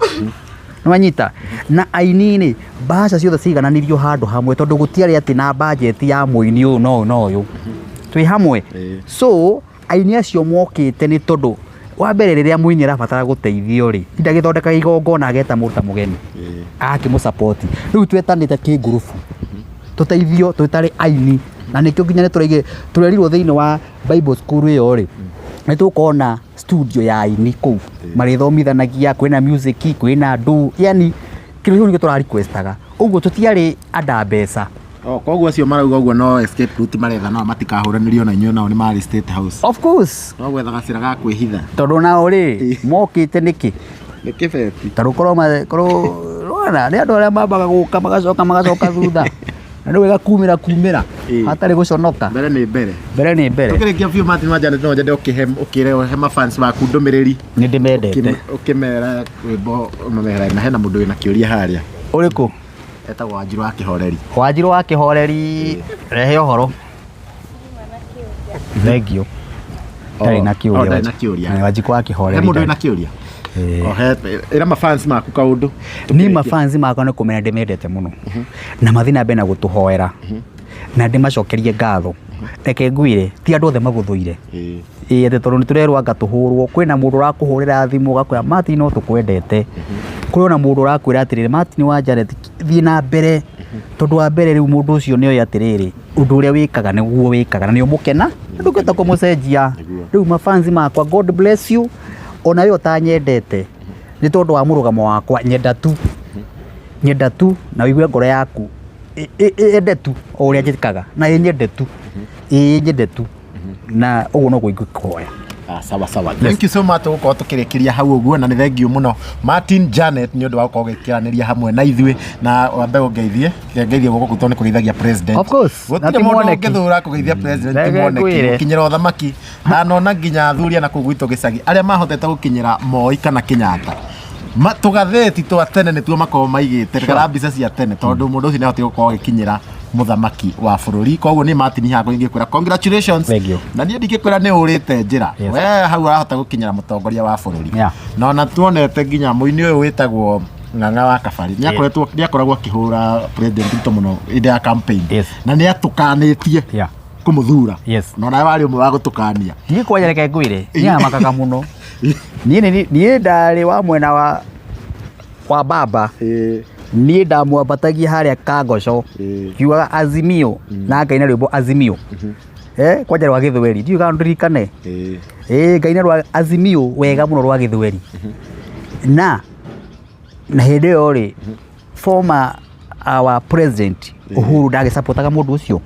wanyita na aini ni mbaca ciothe cigananirio handu hamwe tondu gutiari ati na budget ya muini uyu no uyu twi hamwe so aini acio mokite ni tondu wa mbere riria muini arabatara guteithio ri ndagithondeka igongona ageta muruta mugeni akimu support riu twetanite ki group tuteithio twitari aini na nikio nginya ni turaige turerirwo thiini wa Bible school iyo ri ni tukona studio ya aini ku marithomithanagia kwina music kwina ndu yani kile ni tura requestaga uguo tutiari ada mbeca koguo acio marauga uguo no escape route maretha no matikahuranirio na inyuo nao ni mari state house of course no gwetha gacira ga kwihitha tondu nao ri mokite niki nikibeti tarukorwo rona ni andu aria mambaga guka magacoka thutha na ndu wega kumira hatari guconoka mbere ni mbere tukirikia few Martin Wanjane no njende ukire hema fans baku ndumiriri ni ndimendete ukimera wimbo umemera na hena mundu wina kiuria haria uriku etagwo Wanjiru wa Kihoreri. Wanjiru wa Kihoreri rehe uhoro. Thegio. Ndari na kiuria. Ndari na kiuria. Wanjiru wa Kihoreri. He mundu wina kiuria. Era mafans maku kaundu. Ni mafans makwa ni kumenya ndimendete muno. Na mathina bena gutuhoera. Na ndimacokerie ngatho. Reke ngwire ti andu othe maguthuire. Ate tondu niturerwa ngatuhurwo kwina mundu urakuhurira thimu gakwira Martin no tukwendete. Kuriona mundu urakwira atiriri Martin Wanjane thii na mbere tondu wa mbere riu mundu ucio nio atiriri undu uria wikaga niguo wikaga na nio mukena ndugeta kumucenjia riu mafanzi makwa God bless you ona yo tanyendete ni tondu wa murugamo wakwa nyenda tu na wigue ngoro yaku ende tu uria njikaga na nyende tu nyende tu na uguo no guikuhoya. Sawa. Thank you so much uko tukirikiria hau uguo na ni thengiu muno Martin Janet ni undu wa gukorwo gikiraniria hamwe na ithui na wambe ungeithie guko gutone kugeithagia president. Of course. Gutire mundu ngithura kugeithia president moneki kinyira uthamaki na nona nginya thuria na kugwito gicagi aria mahotete gukinyira Moi kana Kenyatta tugatheti twa tene ni tuo makoo maigite karabisa cia tene tondu mundu ucio ni ahotete gukorwo gikinyira muthamaki wa bururi koguo ni Martin hago ingikwira congratulations na ni ndigikwira ni urite njira we hau arahota gukinyira mutongoria wa bururi na ona tuonete nginya muini uyu witagwo Ng'ang'a wa Kabari ni akoragwo akihura president Ruto muno inde ya campaign na ni atukanitie kumuthura na nawe wari umwe wa gutukania ni kwanyereke ngwire ni amakaka muno ni ndari wa mwena wa baba ni ndamwambatagia haria Kagoco kiugaga Azimio na ngaina rwimbo Azimio kwanja rwa Githweri ndiuga ndirikane ngaina rwa Azimio wega muno rwa Githweri na hindi yo ri former our president Uhuru ndage supportaga mundu ucio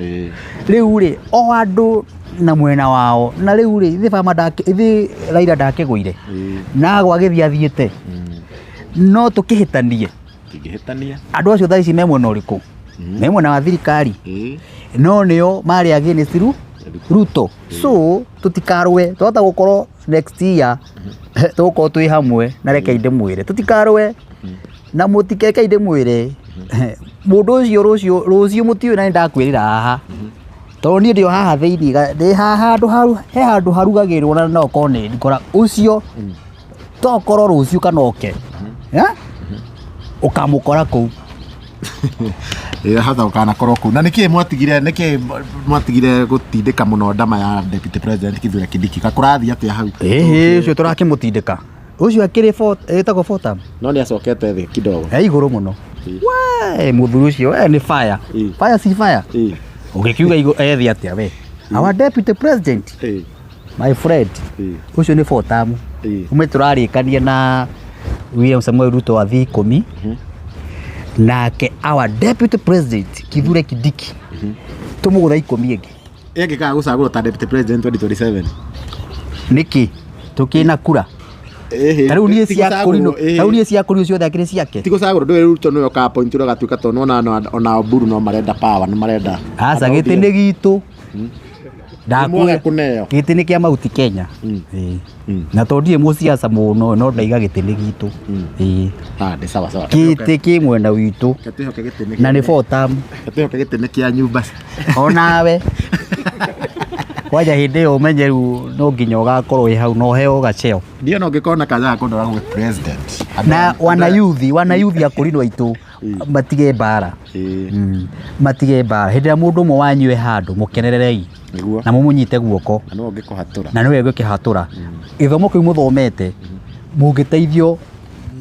riu ri o andu na mwena wao na riu ri ithi fama ndake ithi Raila ndakiguire na gwagithia thiete no tukihitanie andu acio thaici me mwena uriku me mwena wa thirikari no nio mari against Ruto so tutikarwe twata gukorwo next year tuko twi hamwe na reke inde mwire tutikarwe na mutikeke inde mwire mundu ucio rucio mutiu na ndakwirira haha to ni ndio haha thiini ndi haha handu harugagirwo na no kone ndikora ucio tokorwo rucio kanoke ukamukora ku hatha ukana korwo ku na niki mwatigire gutindika muno ndama ya deputy president Kithure Kindiki kakurathi atia hau ucio turakimutindika ucio akiri etagwo Fortam no ni acokete thi kidogo iguru muno we muthuru ucio ni fire si fire Ugikiuga ethi atia we. Our deputy president. My friend. Ucio ni fotamu. Umeturarikania na William Samuel Ruto wa 10. Nake our deputy president Kithure Kindiki. Tumugutha 10 ingi. Engikaga gucagurwo ta deputy president 2027. Niki tukina kura. Tariu nie cia kurino. Tariu nie cia kurino ciothe akire ciake. Tigucagurwo ndwe Ruto no ka point ro gatuika to ona Oburu no marenda power no marenda. Asa giti ni gitu. Ndakwira giti ni kia mauti Kenya. Na tondie musiasa muno no ndaiga giti ni gitu. Ni sawa. Giti ki mwenda witu. Na ni fotamu. Gatihoke giti ni kia nyumba. Onawe. Waja hinde umenye ru no nginya ugakorwo i hau no heo gacheo. Ndio no ngikona kaza kundora gwe president. Na wana youth akurinwa itu matige bara. Matige bara. Hinde mundu mo wanywe handu mukenererei. Na mumunyite guoko. Na no ngikuhatura. Na niwe ngikuhatura. Ithomo kiu muthomete mungiteithio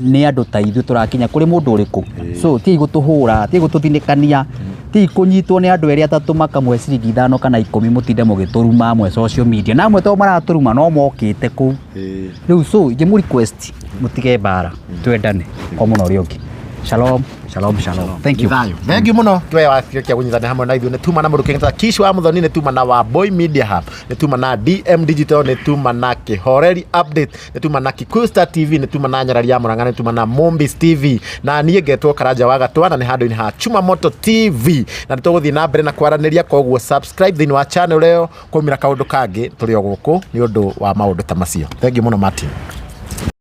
ni andu ta ithu turakinya kuri mundu uriku. So ti gutuhura, ti gututhinikania. Ti kunyitwo ni andu eri atatu makamwe ciringi 5 kana 10 mutinde mugituruma amwe social media na amwe to maraturuma no mokite ku riu so je mu request mutige bara twendane kwa muno rioki. Shalom. Thank you. Thank you muno twe wakia kunyithana hamwe na ithu ne tuma na mundu kingita Kish wa Muthoni ne tuma na wa Boy Media Hub ne tuma na DM Digital ne tuma na Kihoreri Update ne tuma na Kikuyu Star TV ne tuma na Nyarari ya Murang'a ne tuma na Mombis TV na niĩ ngetwo Karanja wa Gatwa na nĩ handũ-inĩ ha Chuma Moto TV na nĩtũgũthiĩ na mbere na kwaranĩria koguo subscribe thĩinĩ wa channel ĩyo kumĩra kaũndũ kangĩ tũrĩ o gũkũ nĩ ũndũ wa maũndũ ta macio. Thank you muno Martin.